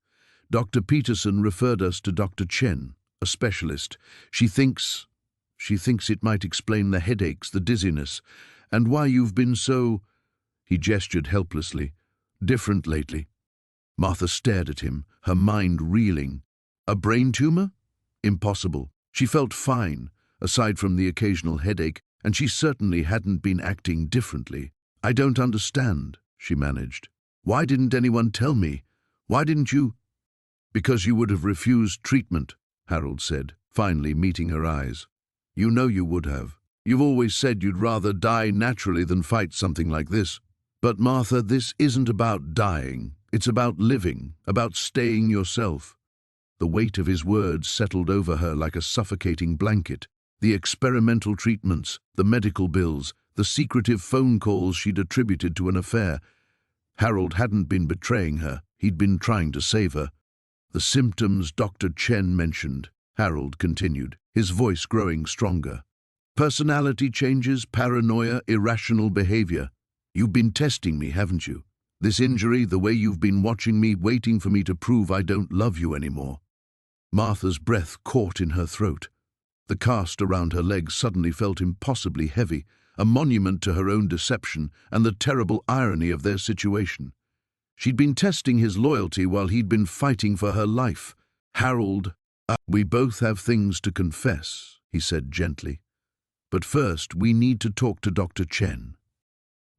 Dr. Peterson referred us to Dr. Chen, a specialist. She thinks it might explain the headaches, the dizziness, and why you've been so, he gestured helplessly, different lately. Martha stared at him, her mind reeling. A brain tumor? Impossible. She felt fine, aside from the occasional headache, and she certainly hadn't been acting differently. "I don't understand," she managed. "Why didn't anyone tell me? Why didn't you—" "Because you would have refused treatment," Harold said, finally meeting her eyes. "You know you would have. You've always said you'd rather die naturally than fight something like this. But Martha, this isn't about dying. It's about living, about staying yourself." The weight of his words settled over her like a suffocating blanket. The experimental treatments, the medical bills, the secretive phone calls she'd attributed to an affair. Harold hadn't been betraying her, he'd been trying to save her. "The symptoms Dr. Chen mentioned," Harold continued, his voice growing stronger. "Personality changes, paranoia, irrational behavior. You've been testing me, haven't you? This injury, the way you've been watching me, waiting for me to prove I don't love you anymore." Martha's breath caught in her throat. The cast around her legs suddenly felt impossibly heavy, a monument to her own deception and the terrible irony of their situation. She'd been testing his loyalty while he'd been fighting for her life. "Harold, we both have things to confess," he said gently. "But first, we need to talk to Dr. Chen."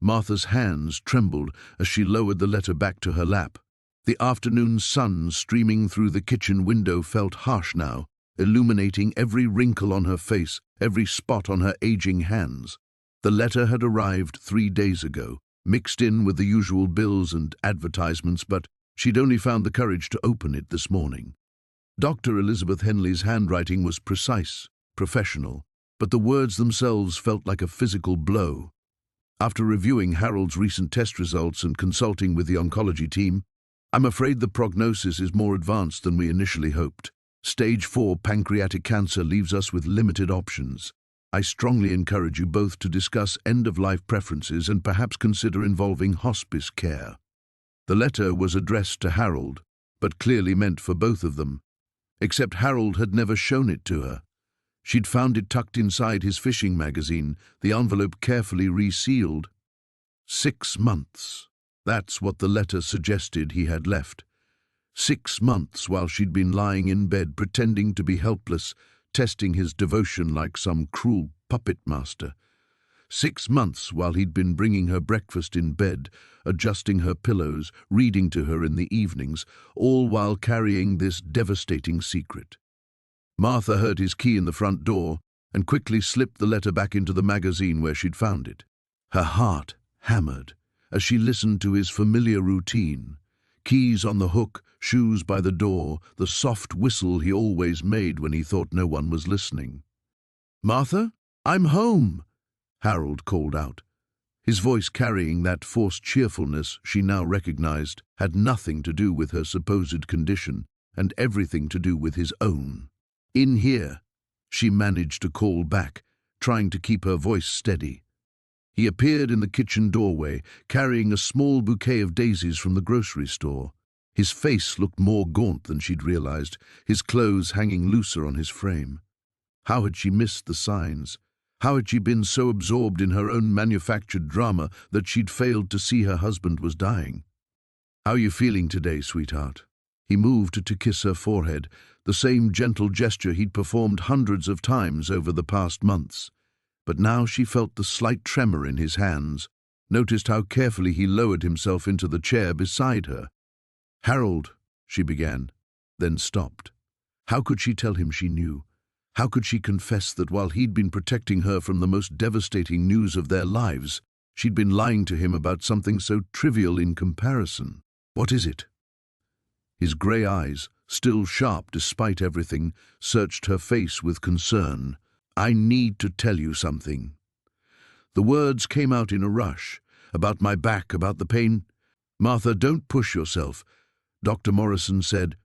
Martha's hands trembled as she lowered the letter back to her lap. The afternoon sun streaming through the kitchen window felt harsh now, illuminating every wrinkle on her face, every spot on her aging hands. The letter had arrived 3 days ago, mixed in with the usual bills and advertisements, but she'd only found the courage to open it this morning. Dr. Elizabeth Henley's handwriting was precise, professional, but the words themselves felt like a physical blow. After reviewing Harold's recent test results and consulting with the oncology team, "I'm afraid the prognosis is more advanced than we initially hoped. Stage 4 pancreatic cancer leaves us with limited options. I strongly encourage you both to discuss end-of-life preferences and perhaps consider involving hospice care." The letter was addressed to Harold, but clearly meant for both of them. Except Harold had never shown it to her. She'd found it tucked inside his fishing magazine, the envelope carefully resealed. 6 months. That's what the letter suggested he had left. 6 months while she'd been lying in bed, pretending to be helpless, testing his devotion like some cruel puppet master. 6 months while he'd been bringing her breakfast in bed, adjusting her pillows, reading to her in the evenings, all while carrying this devastating secret. Martha heard his key in the front door and quickly slipped the letter back into the magazine where she'd found it. Her heart hammered as she listened to his familiar routine. Keys on the hook, shoes by the door, the soft whistle he always made when he thought no one was listening. "Martha, I'm home," Harold called out. His voice carrying that forced cheerfulness she now recognized had nothing to do with her supposed condition and everything to do with his own. "In here," she managed to call back, trying to keep her voice steady. He appeared in the kitchen doorway, carrying a small bouquet of daisies from the grocery store. His face looked more gaunt than she'd realized, his clothes hanging looser on his frame. How had she missed the signs? How had she been so absorbed in her own manufactured drama that she'd failed to see her husband was dying? "How are you feeling today, sweetheart?" He moved to kiss her forehead, the same gentle gesture he'd performed hundreds of times over the past months. But now she felt the slight tremor in his hands, noticed how carefully he lowered himself into the chair beside her. "Harold," she began, then stopped. How could she tell him she knew? How could she confess that while he'd been protecting her from the most devastating news of their lives, she'd been lying to him about something so trivial in comparison? "What is it?" His grey eyes, still sharp despite everything, searched her face with concern. "I need to tell you something." The words came out in a rush. "About my back, about the pain." "Martha, don't push yourself," Dr. Morrison said.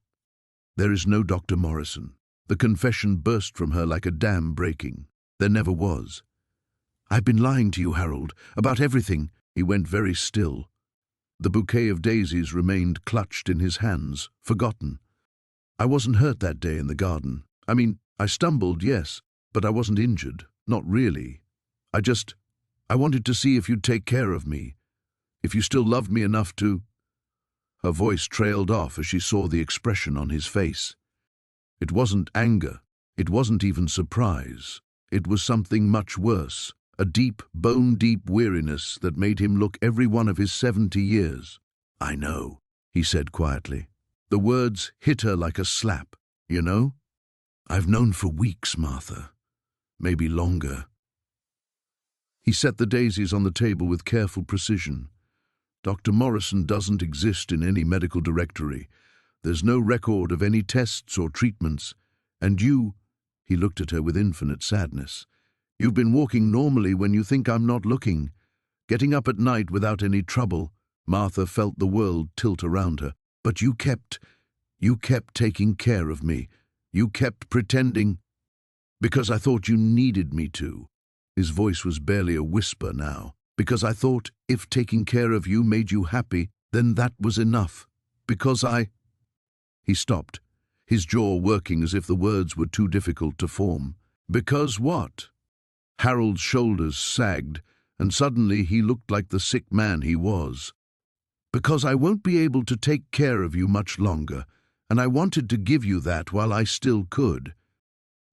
"There is no Dr. Morrison." The confession burst from her like a dam breaking. There never was. "I've been lying to you, Harold, about everything." He went very still. The bouquet of daisies remained clutched in his hands, forgotten. "I wasn't hurt that day in the garden. I mean, I stumbled, yes, but I wasn't injured, not really. I wanted to see if you'd take care of me, if you still loved me enough to—" Her voice trailed off as she saw the expression on his face. It wasn't anger. It wasn't even surprise. It was something much worse, a deep, bone-deep weariness that made him look every one of his 70 years. "I know," he said quietly. The words hit her like a slap. "You know? I've known for weeks, Martha. Maybe longer." He set the daisies on the table with careful precision. "Dr. Morrison doesn't exist in any medical directory. There's no record of any tests or treatments. And you," he looked at her with infinite sadness, "you've been walking normally when you think I'm not looking, getting up at night without any trouble." Martha felt the world tilt around her. "But you kept taking care of me. You kept pretending, because I thought you needed me to." His voice was barely a whisper now. "Because I thought if taking care of you made you happy, then that was enough. Because I—" He stopped, his jaw working as if the words were too difficult to form. "Because what?" Harold's shoulders sagged, and suddenly he looked like the sick man he was. "Because I won't be able to take care of you much longer, and I wanted to give you that while I still could."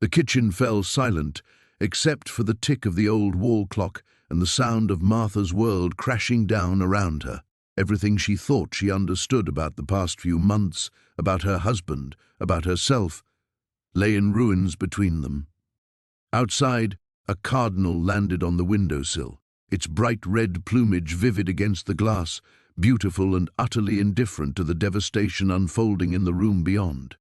The kitchen fell silent, except for the tick of the old wall clock and the sound of Martha's world crashing down around her. Everything she thought she understood about the past few months, about her husband, about herself, lay in ruins between them. Outside, a cardinal landed on the windowsill, its bright red plumage vivid against the glass, beautiful and utterly indifferent to the devastation unfolding in the room beyond.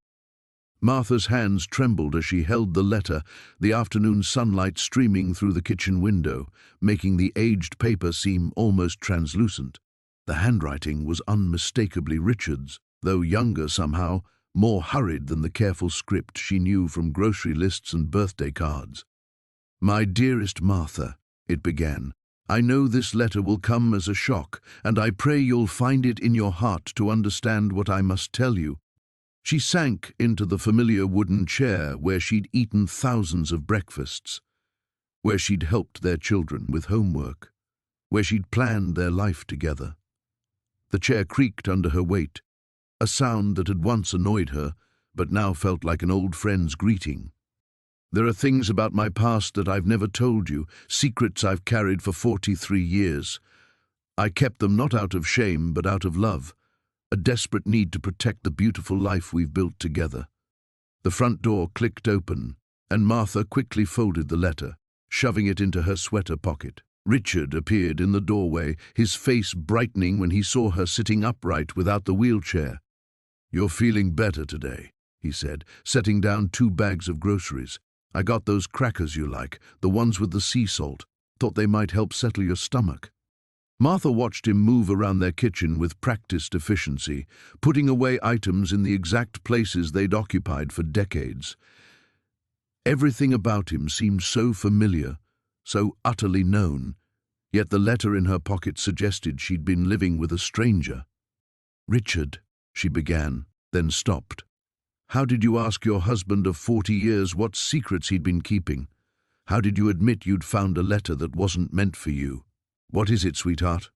Martha's hands trembled as she held the letter, the afternoon sunlight streaming through the kitchen window, making the aged paper seem almost translucent. The handwriting was unmistakably Richard's, though younger somehow, more hurried than the careful script she knew from grocery lists and birthday cards. "My dearest Martha," it began, "I know this letter will come as a shock, and I pray you'll find it in your heart to understand what I must tell you." She sank into the familiar wooden chair where she'd eaten thousands of breakfasts, where she'd helped their children with homework, where she'd planned their life together. The chair creaked under her weight, a sound that had once annoyed her, but now felt like an old friend's greeting. "There are things about my past that I've never told you, secrets I've carried for 43 years. I kept them not out of shame, but out of love, a desperate need to protect the beautiful life we've built together." The front door clicked open, and Martha quickly folded the letter, shoving it into her sweater pocket. Richard appeared in the doorway, his face brightening when he saw her sitting upright without the wheelchair. "You're feeling better today," he said, setting down 2 bags of groceries. "I got those crackers you like, the ones with the sea salt. Thought they might help settle your stomach." Martha watched him move around their kitchen with practiced efficiency, putting away items in the exact places they'd occupied for decades. Everything about him seemed so familiar, so utterly known, yet the letter in her pocket suggested she'd been living with a stranger. "Richard," she began, then stopped. "How did you ask your husband of 40 years what secrets he'd been keeping? How did you admit you'd found a letter that wasn't meant for you? What is it, sweetheart?"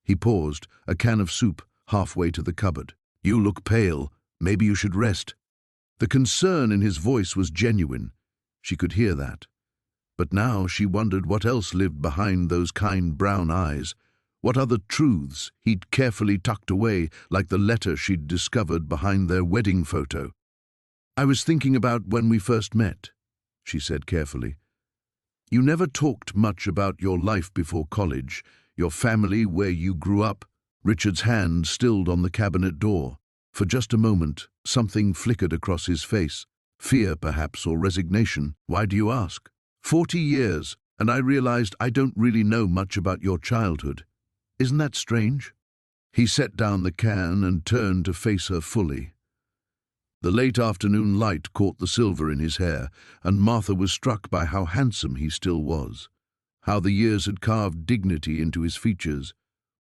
He paused, a can of soup halfway to the cupboard. "You look pale. Maybe you should rest." The concern in his voice was genuine. She could hear that. But now she wondered what else lived behind those kind brown eyes, what other truths he'd carefully tucked away, like the letter she'd discovered behind their wedding photo. "I was thinking about when we first met," she said carefully. "You never talked much about your life before college, your family, where you grew up." Richard's hand stilled on the cabinet door. For just a moment, something flickered across his face. Fear, perhaps, or resignation. "Why do you ask?" 40 years, and I realized I don't really know much about your childhood. Isn't that strange?" He set down the can and turned to face her fully. The late afternoon light caught the silver in his hair, and Martha was struck by how handsome he still was, how the years had carved dignity into his features,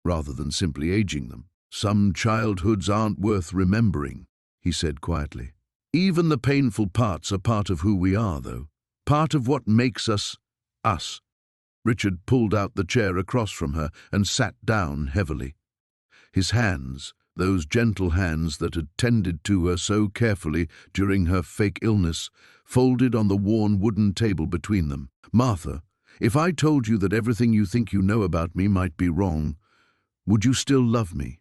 rather than simply aging them. "Some childhoods aren't worth remembering," he said quietly. "Even the painful parts are part of who we are, though. Part of what makes us, us." Richard pulled out the chair across from her and sat down heavily. His hands, Those gentle hands that had tended to her so carefully during her fake illness, folded on the worn wooden table between them. "Martha, if I told you that everything you think you know about me might be wrong, would you still love me?"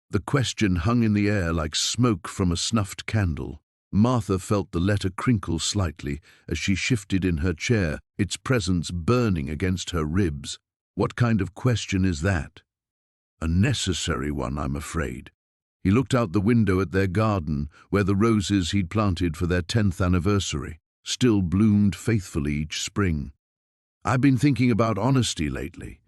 The question hung in the air like smoke from a snuffed candle. Martha felt the letter crinkle slightly as she shifted in her chair, its presence burning against her ribs. What kind of question is that? A necessary one, I'm afraid. He looked out the window at their garden, where the roses he'd planted for their 10th anniversary still bloomed faithfully each spring. "I've been thinking about honesty lately,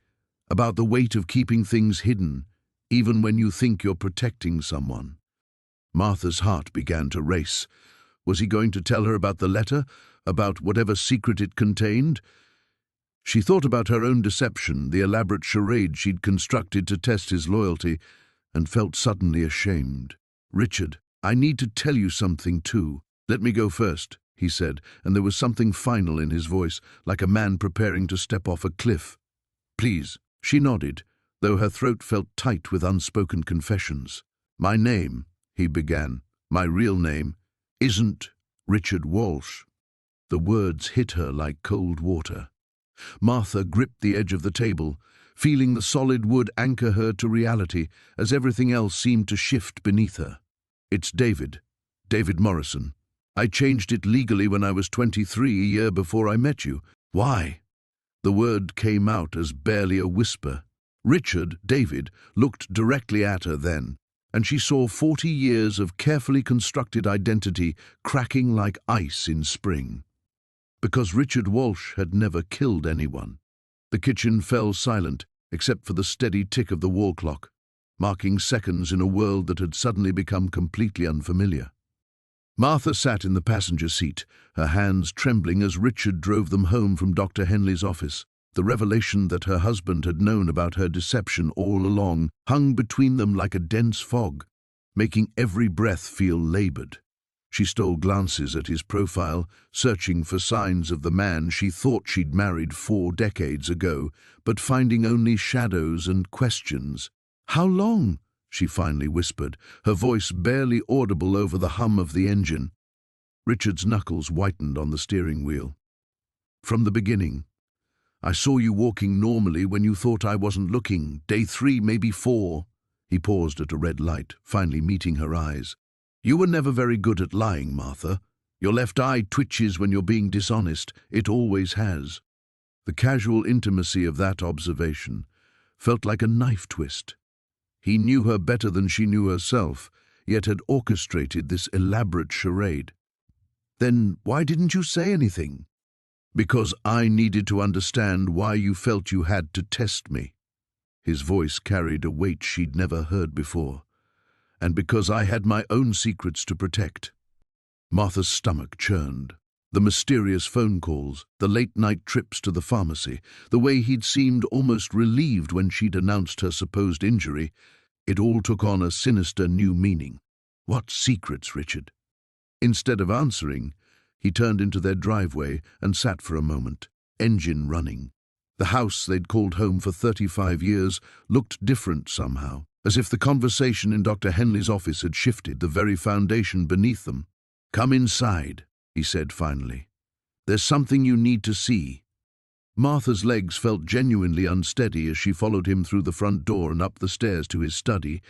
about the weight of keeping things hidden, even when you think you're protecting someone." Martha's heart began to race. Was he going to tell her about the letter, about whatever secret it contained? She thought about her own deception, the elaborate charade she'd constructed to test his loyalty, and felt suddenly ashamed. "Richard, I need to tell you something too. Let me go first," he said, and there was something final in his voice, like a man preparing to step off a cliff. "Please." She nodded, though her throat felt tight with unspoken confessions. "My name," he began, "my real name, isn't Richard Walsh." The words hit her like cold water. Martha gripped the edge of the table, feeling the solid wood anchor her to reality as everything else seemed to shift beneath her. "It's David Morrison. I changed it legally when I was 23, a year before I met you." "Why?" The word came out as barely a whisper. Richard, David, looked directly at her then, and she saw 40 years of carefully constructed identity cracking like ice in spring. Because Richard Walsh had never killed anyone. The kitchen fell silent, except for the steady tick of the wall clock, marking seconds in a world that had suddenly become completely unfamiliar. Martha sat in the passenger seat, her hands trembling as Richard drove them home from Dr. Henley's office. The revelation that her husband had known about her deception all along hung between them like a dense fog, making every breath feel labored. She stole glances at his profile, searching for signs of the man she thought she'd married 4 decades ago, but finding only shadows and questions. "How long?" she finally whispered, her voice barely audible over the hum of the engine. Richard's knuckles whitened on the steering wheel. "From the beginning. I saw you walking normally when you thought I wasn't looking. Day 3, maybe 4. He paused at a red light, finally meeting her eyes. "You were never very good at lying, Martha. Your left eye twitches when you're being dishonest. It always has." The casual intimacy of that observation felt like a knife twist. He knew her better than she knew herself, yet had orchestrated this elaborate charade. "Then why didn't you say anything?" "Because I needed to understand why you felt you had to test me." His voice carried a weight she'd never heard before. "And because I had my own secrets to protect." Martha's stomach churned. The mysterious phone calls, the late-night trips to the pharmacy, the way he'd seemed almost relieved when she'd announced her supposed injury, it all took on a sinister new meaning. What secrets, Richard? Instead of answering, he turned into their driveway and sat for a moment, engine running. The house they'd called home for 35 years looked different somehow, as if the conversation in Dr. Henley's office had shifted the very foundation beneath them. "Come inside," he said finally. "There's something you need to see." Martha's legs felt genuinely unsteady as she followed him through the front door and up the stairs to his study,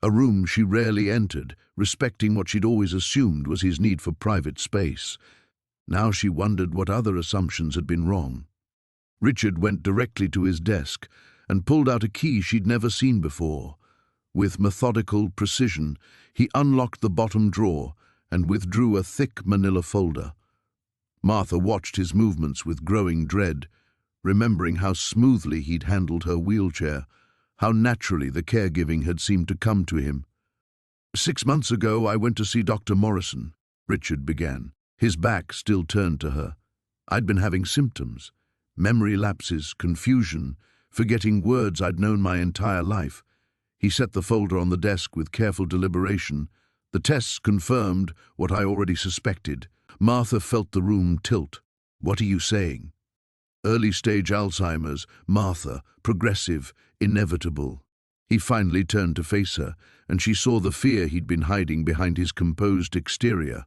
a room she rarely entered, respecting what she'd always assumed was his need for private space. Now she wondered what other assumptions had been wrong. Richard went directly to his desk and pulled out a key she'd never seen before. With methodical precision, he unlocked the bottom drawer and withdrew a thick manila folder. Martha watched his movements with growing dread, remembering how smoothly he'd handled her wheelchair, how naturally the caregiving had seemed to come to him. "6 months ago, I went to see Dr. Morrison," Richard began, his back still turned to her. "I'd been having symptoms, memory lapses, confusion, forgetting words I'd known my entire life." He set the folder on the desk with careful deliberation. "The tests confirmed what I already suspected." Martha felt the room tilt. "What are you saying?" "Early-stage Alzheimer's, Martha, progressive, inevitable." He finally turned to face her, and she saw the fear he'd been hiding behind his composed exterior.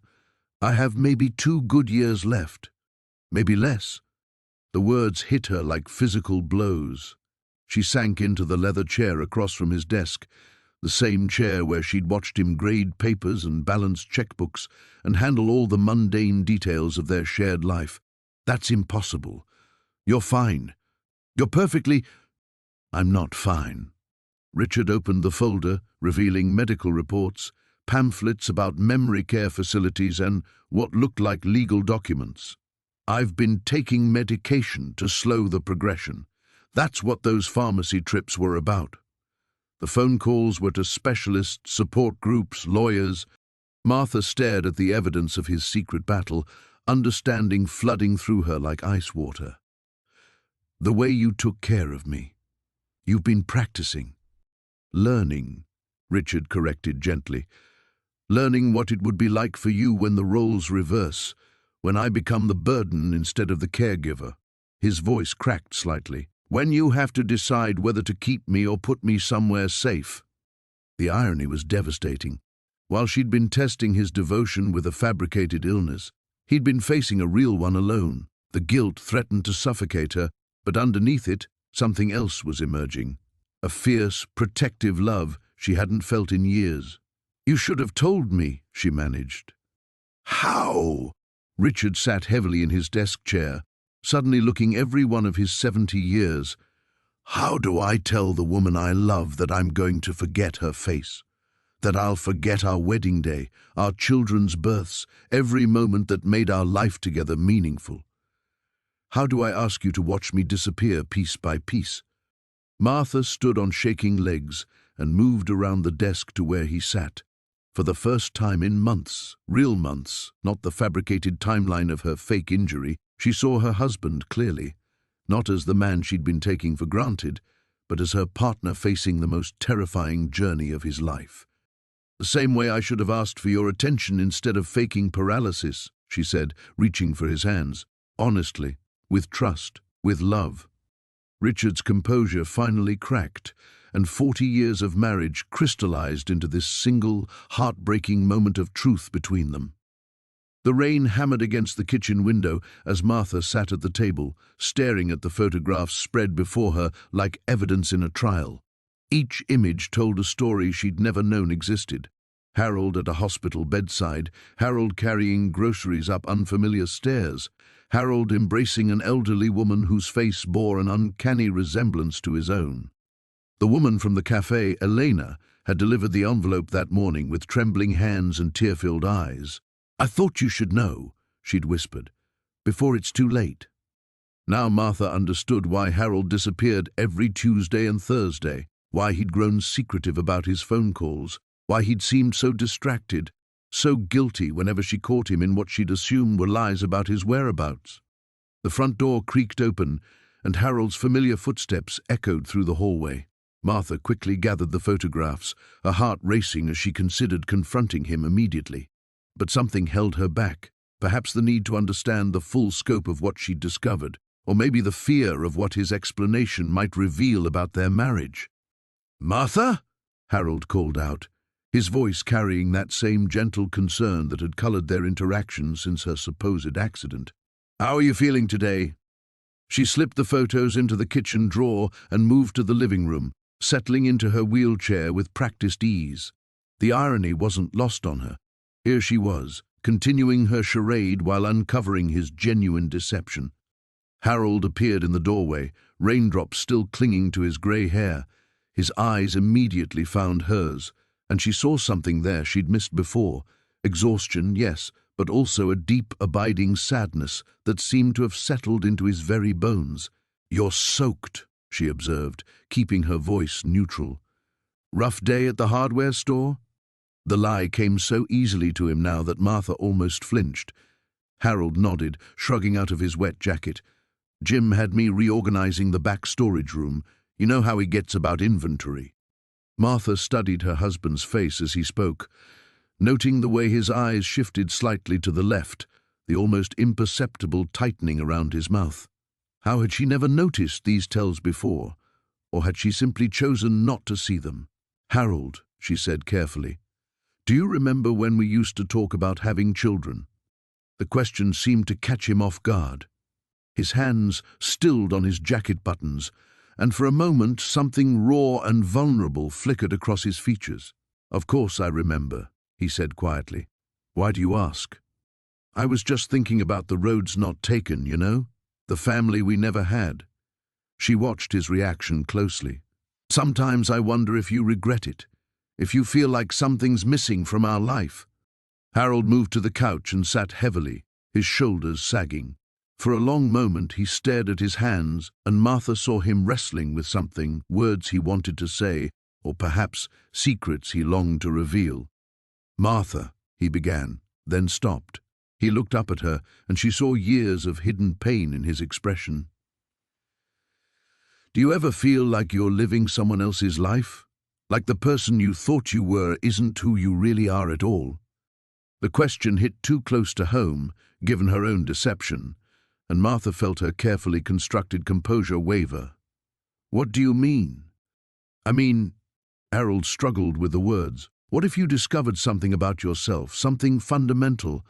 "I have maybe 2 good years left. Maybe less." The words hit her like physical blows. She sank into the leather chair across from his desk, the same chair where she'd watched him grade papers and balance checkbooks and handle all the mundane details of their shared life. "That's impossible. You're fine. You're perfectly—" "I'm not fine." Richard opened the folder, revealing medical reports, pamphlets about memory care facilities, and what looked like legal documents. "I've been taking medication to slow the progression. That's what those pharmacy trips were about." The phone calls were to specialists, support groups, lawyers. Martha stared at the evidence of his secret battle, understanding flooding through her like ice water. "The way you took care of me. You've been practicing. Learning," Richard corrected gently. "Learning what it would be like for you when the roles reverse, when I become the burden instead of the caregiver." His voice cracked slightly. "When you have to decide whether to keep me or put me somewhere safe." The irony was devastating. While she'd been testing his devotion with a fabricated illness, he'd been facing a real one alone. The guilt threatened to suffocate her, but underneath it, something else was emerging. A fierce, protective love she hadn't felt in years. "You should have told me," she managed. "How?" Richard sat heavily in his desk chair, suddenly looking every one of his 70 years. "How do I tell the woman I love that I'm going to forget her face? That I'll forget our wedding day, our children's births, every moment that made our life together meaningful? How do I ask you to watch me disappear piece by piece?" Martha stood on shaking legs and moved around the desk to where he sat. For the first time in months, real months, not the fabricated timeline of her fake injury, she saw her husband clearly, not as the man she'd been taking for granted, but as her partner facing the most terrifying journey of his life. "The same way I should have asked for your attention instead of faking paralysis," she said, reaching for his hands. Honestly, with trust, with love. Richard's composure finally cracked, and 40 years of marriage crystallized into this single, heartbreaking moment of truth between them. The rain hammered against the kitchen window as Martha sat at the table, staring at the photographs spread before her like evidence in a trial. Each image told a story she'd never known existed. Harold at a hospital bedside, Harold carrying groceries up unfamiliar stairs, Harold embracing an elderly woman whose face bore an uncanny resemblance to his own. The woman from the cafe, Elena, had delivered the envelope that morning with trembling hands and tear-filled eyes. "I thought you should know," she'd whispered, "before it's too late." Now Martha understood why Harold disappeared every Tuesday and Thursday, why he'd grown secretive about his phone calls, why he'd seemed so distracted, so guilty whenever she caught him in what she'd assumed were lies about his whereabouts. The front door creaked open, and Harold's familiar footsteps echoed through the hallway. Martha quickly gathered the photographs, her heart racing as she considered confronting him immediately. But something held her back, perhaps the need to understand the full scope of what she'd discovered, or maybe the fear of what his explanation might reveal about their marriage. "Martha?" Harold called out, his voice carrying that same gentle concern that had colored their interaction since her supposed accident. "How are you feeling today?" She slipped the photos into the kitchen drawer and moved to the living room, settling into her wheelchair with practiced ease. The irony wasn't lost on her. Here she was, continuing her charade while uncovering his genuine deception. Harold appeared in the doorway, raindrops still clinging to his grey hair. His eyes immediately found hers, and she saw something there she'd missed before. Exhaustion, yes, but also a deep, abiding sadness that seemed to have settled into his very bones. "You're soaked," she observed, keeping her voice neutral. "Rough day at the hardware store?" The lie came so easily to him now that Martha almost flinched. Harold nodded, shrugging out of his wet jacket. "Jim had me reorganizing the back storage room. You know how he gets about inventory." Martha studied her husband's face as he spoke, noting the way his eyes shifted slightly to the left, the almost imperceptible tightening around his mouth. How had she never noticed these tells before? or had she simply chosen not to see them? "Harold," she said carefully, "do you remember when we used to talk about having children?" The question seemed to catch him off guard. His hands stilled on his jacket buttons, and for a moment something raw and vulnerable flickered across his features. "Of course I remember," he said quietly. "Why do you ask?" "I was just thinking about the roads not taken, you know? The family we never had." She watched his reaction closely. "Sometimes I wonder if you regret it, if you feel like something's missing from our life." Harold moved to the couch and sat heavily, his shoulders sagging. For a long moment he stared at his hands, and Martha saw him wrestling with something, words he wanted to say, or perhaps secrets he longed to reveal. "Martha," he began, then stopped. He looked up at her, and she saw years of hidden pain in his expression. "Do you ever feel like you're living someone else's life? Like the person you thought you were isn't who you really are at all?" The question hit too close to home, given her own deception, and Martha felt her carefully constructed composure waver. "What do you mean?" "I mean," Harold struggled with the words, "what if you discovered something about yourself, something fundamental,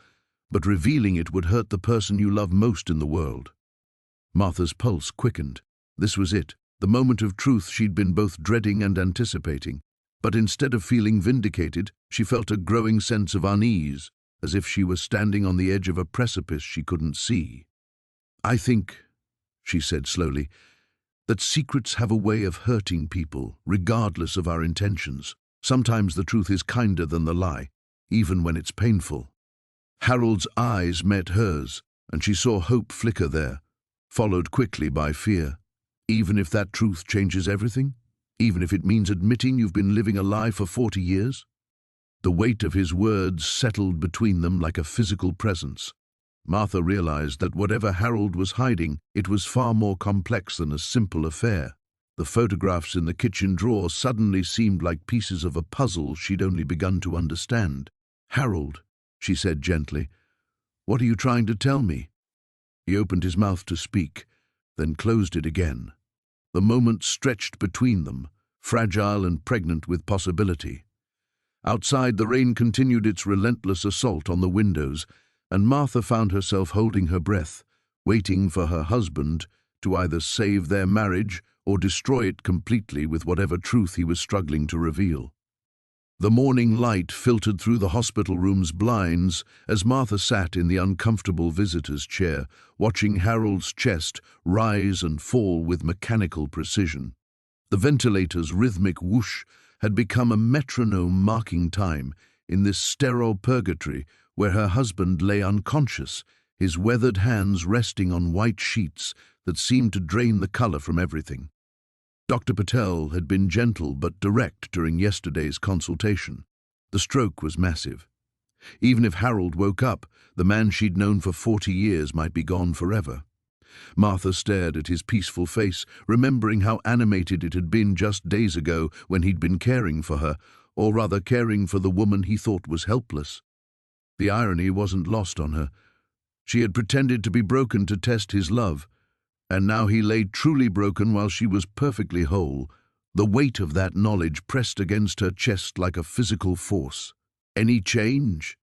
but revealing it would hurt the person you love most in the world?" Martha's pulse quickened. This was it, the moment of truth she'd been both dreading and anticipating. But instead of feeling vindicated, she felt a growing sense of unease, as if she were standing on the edge of a precipice she couldn't see. "I think," she said slowly, "that secrets have a way of hurting people, regardless of our intentions. Sometimes the truth is kinder than the lie, even when it's painful." Harold's eyes met hers, and she saw hope flicker there, followed quickly by fear. "Even if that truth changes everything? Even if it means admitting you've been living a lie for 40 years? The weight of his words settled between them like a physical presence. Martha realized that whatever Harold was hiding, it was far more complex than a simple affair. The photographs in the kitchen drawer suddenly seemed like pieces of a puzzle she'd only begun to understand. "Harold," she said gently, "what are you trying to tell me?" He opened his mouth to speak, then closed it again. The moment stretched between them, fragile and pregnant with possibility. Outside, the rain continued its relentless assault on the windows, and Martha found herself holding her breath, waiting for her husband to either save their marriage or destroy it completely with whatever truth he was struggling to reveal. The morning light filtered through the hospital room's blinds as Martha sat in the uncomfortable visitor's chair, watching Harold's chest rise and fall with mechanical precision. The ventilator's rhythmic whoosh had become a metronome marking time in this sterile purgatory where her husband lay unconscious, his weathered hands resting on white sheets that seemed to drain the color from everything. Dr. Patel had been gentle but direct during yesterday's consultation. The stroke was massive. Even if Harold woke up, the man she'd known for 40 years might be gone forever. Martha stared at his peaceful face, remembering how animated it had been just days ago when he'd been caring for her, or rather caring for the woman he thought was helpless. The irony wasn't lost on her. She had pretended to be broken to test his love, and now he lay truly broken while she was perfectly whole. The weight of that knowledge pressed against her chest like a physical force. "Any change?"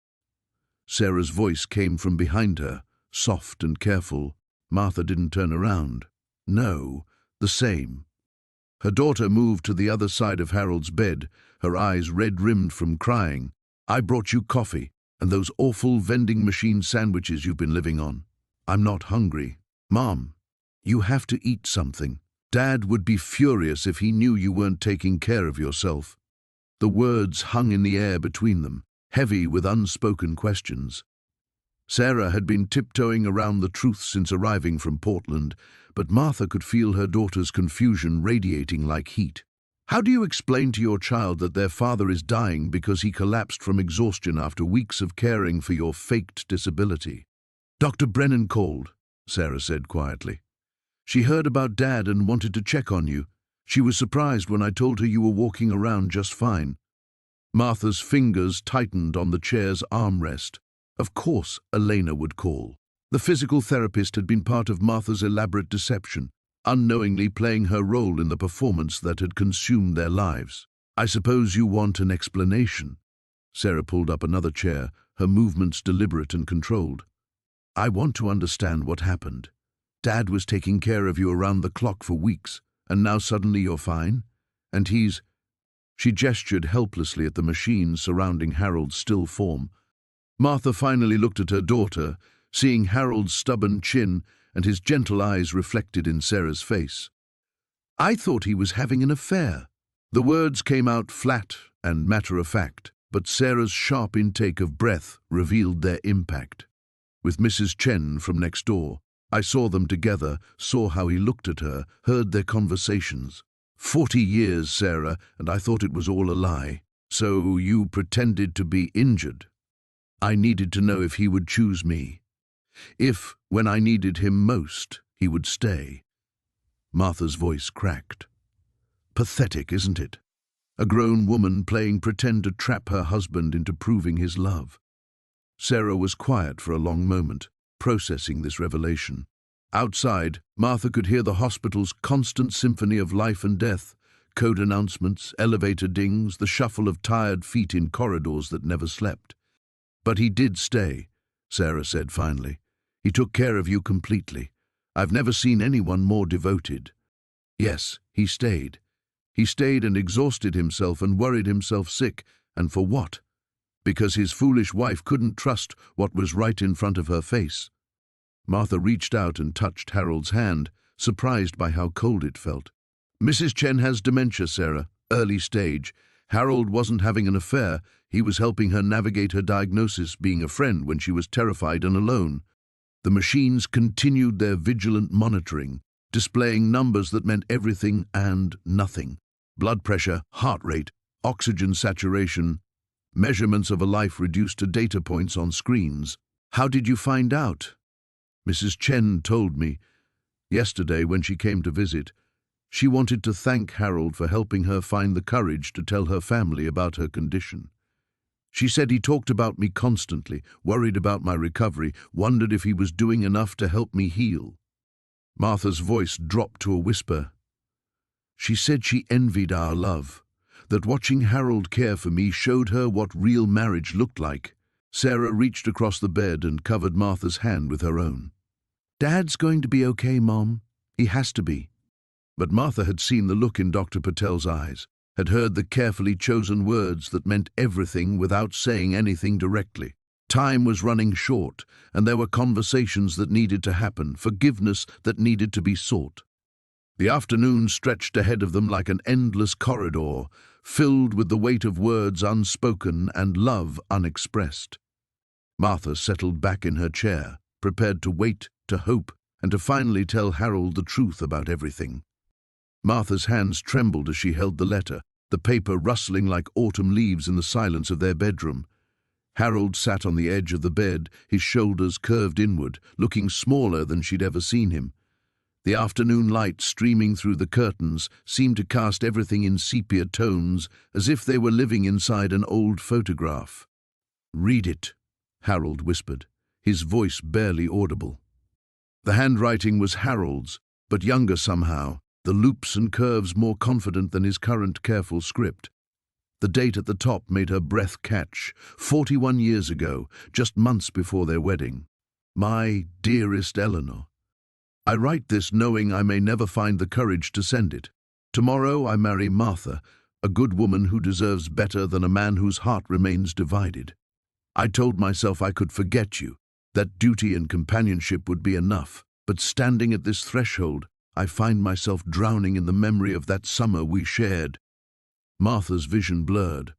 Sarah's voice came from behind her, soft and careful. Martha didn't turn around. "No, the same." Her daughter moved to the other side of Harold's bed, her eyes red-rimmed from crying. "I brought you coffee and those awful vending machine sandwiches you've been living on. I'm not hungry. Mom, you have to eat something. Dad would be furious if he knew you weren't taking care of yourself." The words hung in the air between them, heavy with unspoken questions. Sarah had been tiptoeing around the truth since arriving from Portland, but Martha could feel her daughter's confusion radiating like heat. "How do you explain to your child that their father is dying because he collapsed from exhaustion after weeks of caring for your faked disability?" "Dr. Brennan called," Sarah said quietly. "She heard about Dad and wanted to check on you. She was surprised when I told her you were walking around just fine." Martha's fingers tightened on the chair's armrest. Of course Elena would call. The physical therapist had been part of Martha's elaborate deception. unknowingly playing her role in the performance that had consumed their lives. "I suppose you want an explanation." Sarah pulled up another chair, her movements deliberate and controlled. "I want to understand what happened. Dad was taking care of you around the clock for weeks, and now suddenly you're fine? And he's—" She gestured helplessly at the machines surrounding Harold's still form. Martha finally looked at her daughter, seeing Harold's stubborn chin and his gentle eyes reflected in Sarah's face. "I thought he was having an affair." The words came out flat and matter-of-fact, but Sarah's sharp intake of breath revealed their impact. With Mrs. Chen from next door, I saw them together, saw how he looked at her, heard their conversations. 40 years, Sarah, and I thought it was all a lie. So you pretended to be injured. I needed to know if he would choose me. If, when I needed him most, he would stay. Martha's voice cracked. Pathetic, isn't it? A grown woman playing pretend to trap her husband into proving his love. Sarah was quiet for a long moment, processing this revelation. Outside, Martha could hear the hospital's constant symphony of life and death, code announcements, elevator dings, the shuffle of tired feet in corridors that never slept. "But he did stay," Sarah said finally. "He took care of you completely. I've never seen anyone more devoted." Yes, he stayed. He stayed and exhausted himself and worried himself sick, and for what? Because his foolish wife couldn't trust what was right in front of her face. Martha reached out and touched Harold's hand, surprised by how cold it felt. "Mrs. Chen has dementia, Sarah, early stage. Harold wasn't having an affair. He was helping her navigate her diagnosis, being a friend when she was terrified and alone." The machines continued their vigilant monitoring, displaying numbers that meant everything and nothing. Blood pressure, heart rate, oxygen saturation, measurements of a life reduced to data points on screens. "How did you find out?" "Mrs. Chen told me. Yesterday, when she came to visit, she wanted to thank Harold for helping her find the courage to tell her family about her condition. She said he talked about me constantly, worried about my recovery, wondered if he was doing enough to help me heal." Martha's voice dropped to a whisper. "She said she envied our love, that watching Harold care for me showed her what real marriage looked like." Sarah reached across the bed and covered Martha's hand with her own. "Dad's going to be okay, Mom. He has to be." But Martha had seen the look in Dr. Patel's eyes, had heard the carefully chosen words that meant everything without saying anything directly. Time was running short, and there were conversations that needed to happen, forgiveness that needed to be sought. The afternoon stretched ahead of them like an endless corridor, filled with the weight of words unspoken and love unexpressed. Martha settled back in her chair, prepared to wait, to hope, and to finally tell Harold the truth about everything. Martha's hands trembled as she held the letter, the paper rustling like autumn leaves in the silence of their bedroom. Harold sat on the edge of the bed, his shoulders curved inward, looking smaller than she'd ever seen him. The afternoon light streaming through the curtains seemed to cast everything in sepia tones, as if they were living inside an old photograph. "Read it," Harold whispered, his voice barely audible. The handwriting was Harold's, but younger somehow, the loops and curves more confident than his current careful script. The date at the top made her breath catch. 41 years ago, just months before their wedding. "My dearest Eleanor, I write this knowing I may never find the courage to send it. Tomorrow I marry Martha, a good woman who deserves better than a man whose heart remains divided. I told myself I could forget you, that duty and companionship would be enough, but standing at this threshold, I find myself drowning in the memory of that summer we shared." Martha's vision blurred.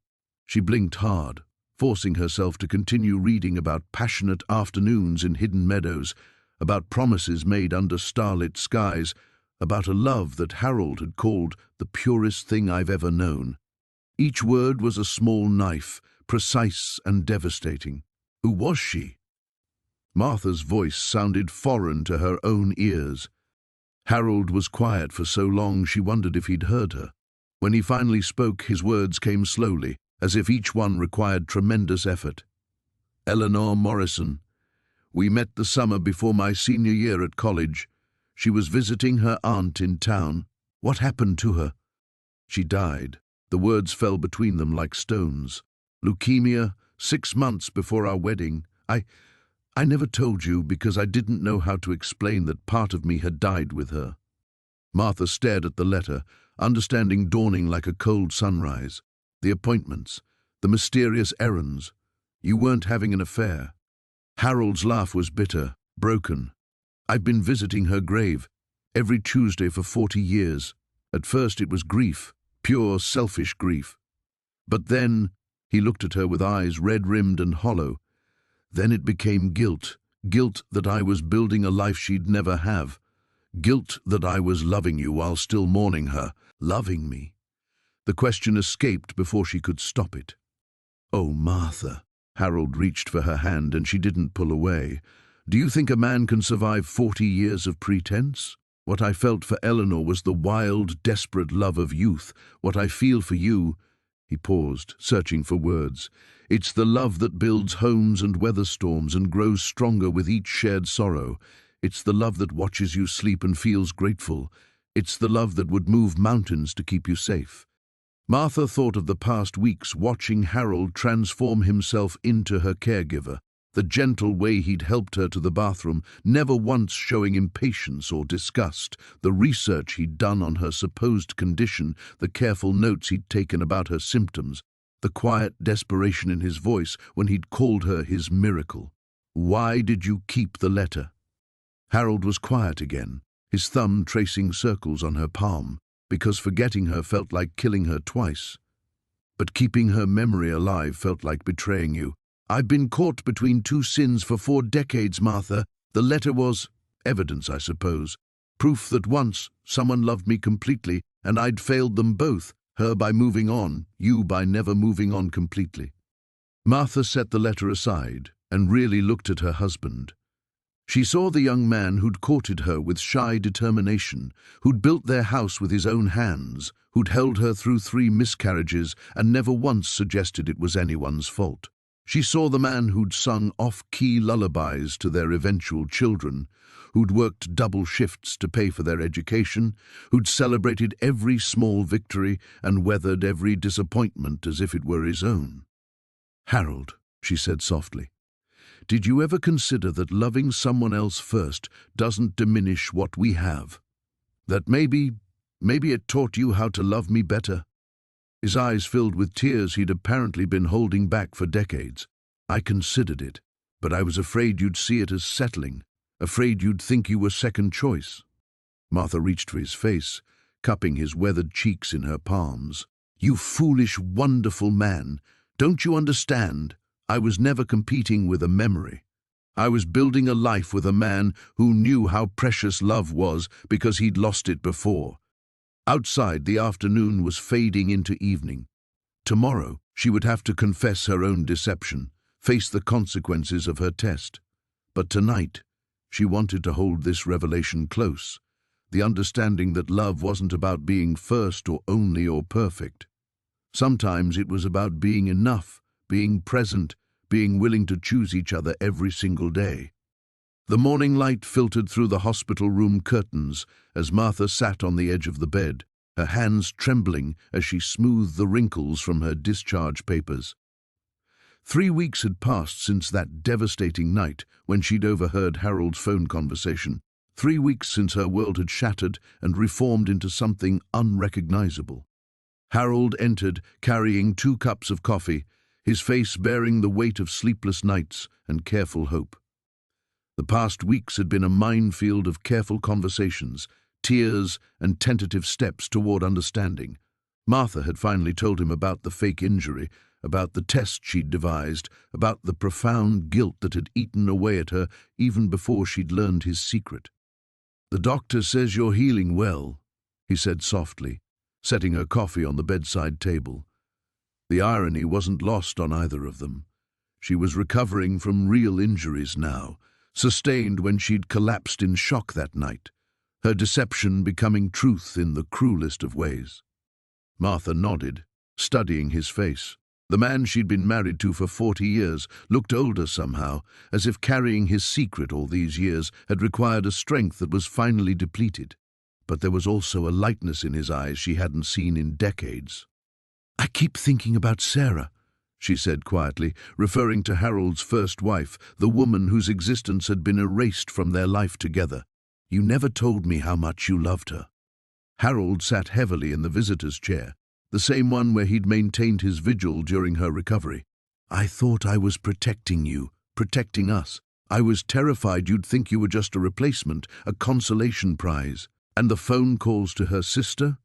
She blinked hard, forcing herself to continue reading about passionate afternoons in hidden meadows, about promises made under starlit skies, about a love that Harold had called the purest thing I've ever known. Each word was a small knife, precise and devastating. Who was she? Martha's voice sounded foreign to her own ears. Harold was quiet for so long she wondered if he'd heard her. When he finally spoke, his words came slowly, as if each one required tremendous effort. "Eleanor Morrison. We met the summer before my senior year at college. She was visiting her aunt in town. What happened to her? She died. The words fell between them like stones. Leukemia, 6 months before our wedding. I never told you because I didn't know how to explain that part of me had died with her. Martha stared at the letter, understanding dawning like a cold sunrise. The appointments, the mysterious errands. You weren't having an affair. Harold's laugh was bitter, broken. I've been visiting her grave every Tuesday for 40 years. At first it was grief, pure selfish grief. But then, he looked at her with eyes red-rimmed and hollow. Then it became guilt, guilt that I was building a life she'd never have. Guilt that I was loving you while still mourning her, loving me. The question escaped before she could stop it. Oh, Martha. Harold reached for her hand and she didn't pull away. Do you think a man can survive 40 years of pretense? What I felt for Eleanor was the wild, desperate love of youth. What I feel for you... He paused, searching for words. It's the love that builds homes and weather storms and grows stronger with each shared sorrow. It's the love that watches you sleep and feels grateful. It's the love that would move mountains to keep you safe. Martha thought of the past weeks watching Harold transform himself into her caregiver, the gentle way he'd helped her to the bathroom, never once showing impatience or disgust, the research he'd done on her supposed condition, the careful notes he'd taken about her symptoms, the quiet desperation in his voice when he'd called her his miracle. Why did you keep the letter? Harold was quiet again, his thumb tracing circles on her palm, because forgetting her felt like killing her twice. But keeping her memory alive felt like betraying you. I've been caught between two sins for 4 decades, Martha. The letter was evidence, I suppose. Proof that once someone loved me completely and I'd failed them both, her by moving on, you by never moving on completely. Martha set the letter aside and really looked at her husband. She saw the young man who'd courted her with shy determination, who'd built their house with his own hands, who'd held her through 3 miscarriages and never once suggested it was anyone's fault. She saw the man who'd sung off-key lullabies to their eventual children, who'd worked double shifts to pay for their education, who'd celebrated every small victory and weathered every disappointment as if it were his own. Harold, she said softly, did you ever consider that loving someone else first doesn't diminish what we have? That maybe it taught you how to love me better? His eyes filled with tears he'd apparently been holding back for decades. I considered it, but I was afraid you'd see it as settling, afraid you'd think you were second choice. Martha reached for his face, cupping his weathered cheeks in her palms. You foolish, wonderful man, don't you understand? I was never competing with a memory. I was building a life with a man who knew how precious love was because he'd lost it before. Outside, the afternoon was fading into evening. Tomorrow, she would have to confess her own deception, face the consequences of her test. But tonight, she wanted to hold this revelation close, the understanding that love wasn't about being first or only or perfect. Sometimes it was about being enough, being present, being willing to choose each other every single day. The morning light filtered through the hospital room curtains as Martha sat on the edge of the bed, her hands trembling as she smoothed the wrinkles from her discharge papers. 3 weeks had passed since that devastating night when she'd overheard Harold's phone conversation. 3 weeks since her world had shattered and reformed into something unrecognizable. Harold entered, carrying 2 cups of coffee, his face bearing the weight of sleepless nights and careful hope. The past weeks had been a minefield of careful conversations, tears, and tentative steps toward understanding. Martha had finally told him about the fake injury, about the test she'd devised, about the profound guilt that had eaten away at her even before she'd learned his secret. The doctor says you're healing well, he said softly, setting her coffee on the bedside table. The irony wasn't lost on either of them. She was recovering from real injuries now, sustained when she'd collapsed in shock that night, her deception becoming truth in the cruelest of ways. Martha nodded, studying his face. The man she'd been married to for 40 years looked older somehow, as if carrying his secret all these years had required a strength that was finally depleted. But there was also a lightness in his eyes she hadn't seen in decades. "I keep thinking about Sarah," she said quietly, referring to Harold's first wife, the woman whose existence had been erased from their life together. "You never told me how much you loved her." Harold sat heavily in the visitor's chair, the same one where he'd maintained his vigil during her recovery. "I thought I was protecting you, protecting us. I was terrified you'd think you were just a replacement, a consolation prize." And the phone calls to her sister?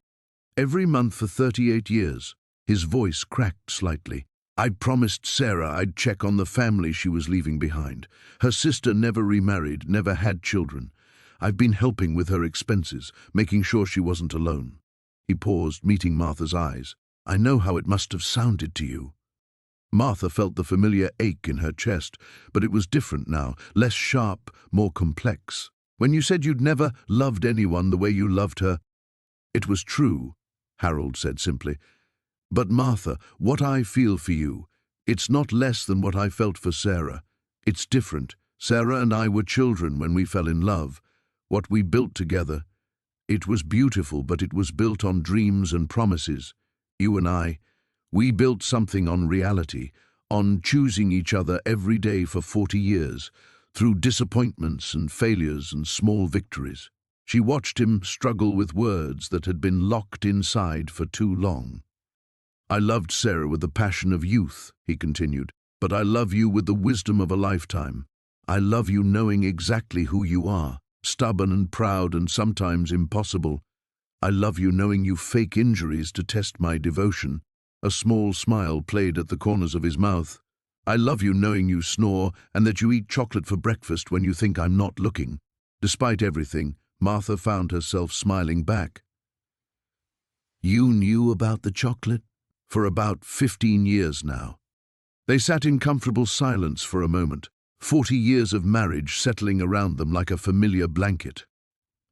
Every month for 38 years. His voice cracked slightly. "I'd promised Sarah I'd check on the family she was leaving behind. Her sister never remarried, never had children. I've been helping with her expenses, making sure she wasn't alone." He paused, meeting Martha's eyes. "I know how it must have sounded to you." Martha felt the familiar ache in her chest, but it was different now, less sharp, more complex. "When you said you'd never loved anyone the way you loved her—" "It was true," Harold said simply. "But Martha, what I feel for you, it's not less than what I felt for Sarah. It's different. Sarah and I were children when we fell in love. What we built together, it was beautiful, but it was built on dreams and promises. You and I, we built something on reality, on choosing each other every day for 40 years, through disappointments and failures and small victories." She watched him struggle with words that had been locked inside for too long. "I loved Sarah with the passion of youth," he continued, "but I love you with the wisdom of a lifetime. I love you knowing exactly who you are, stubborn and proud and sometimes impossible. I love you knowing you fake injuries to test my devotion." A small smile played at the corners of his mouth. "I love you knowing you snore and that you eat chocolate for breakfast when you think I'm not looking." Despite everything, Martha found herself smiling back. "You knew about the chocolate?" "For about 15 years now." They sat in comfortable silence for a moment, 40 years of marriage settling around them like a familiar blanket.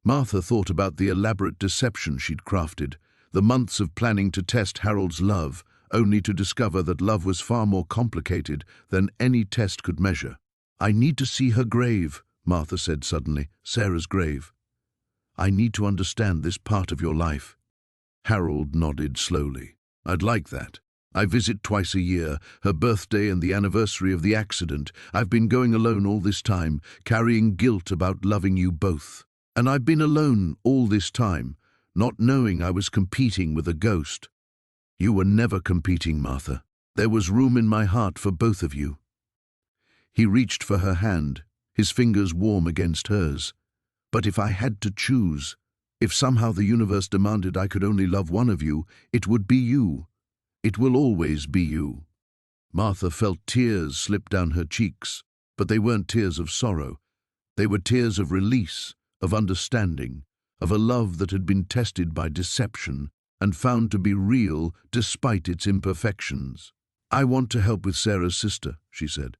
Martha thought about the elaborate deception she'd crafted, the months of planning to test Harold's love, only to discover that love was far more complicated than any test could measure. "I need to see her grave," Martha said suddenly, "Sarah's grave. I need to understand this part of your life." Harold nodded slowly. "I'd like that. I visit twice a year, her birthday and the anniversary of the accident. I've been going alone all this time, carrying guilt about loving you both. And I've been alone all this time, not knowing I was competing with a ghost." "You were never competing, Martha. There was room in my heart for both of you." He reached for her hand, his fingers warm against hers. "But if I had to choose, if somehow the universe demanded I could only love one of you, it would be you. It will always be you." Martha felt tears slip down her cheeks, but they weren't tears of sorrow. They were tears of release, of understanding, of a love that had been tested by deception and found to be real despite its imperfections. "I want to help with Sarah's sister," she said.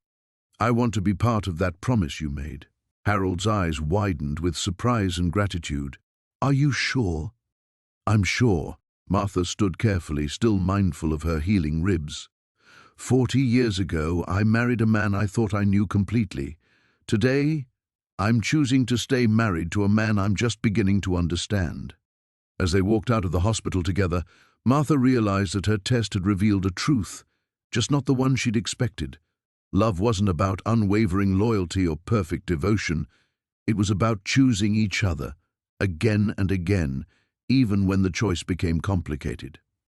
"I want to be part of that promise you made." Harold's eyes widened with surprise and gratitude. "Are you sure?" "I'm sure." Martha stood carefully, still mindful of her healing ribs. 40 years ago, I married a man I thought I knew completely. Today, I'm choosing to stay married to a man I'm just beginning to understand." As they walked out of the hospital together, Martha realized that her test had revealed a truth, just not the one she'd expected. Love wasn't about unwavering loyalty or perfect devotion. It was about choosing each other, again and again, even when the choice became complicated.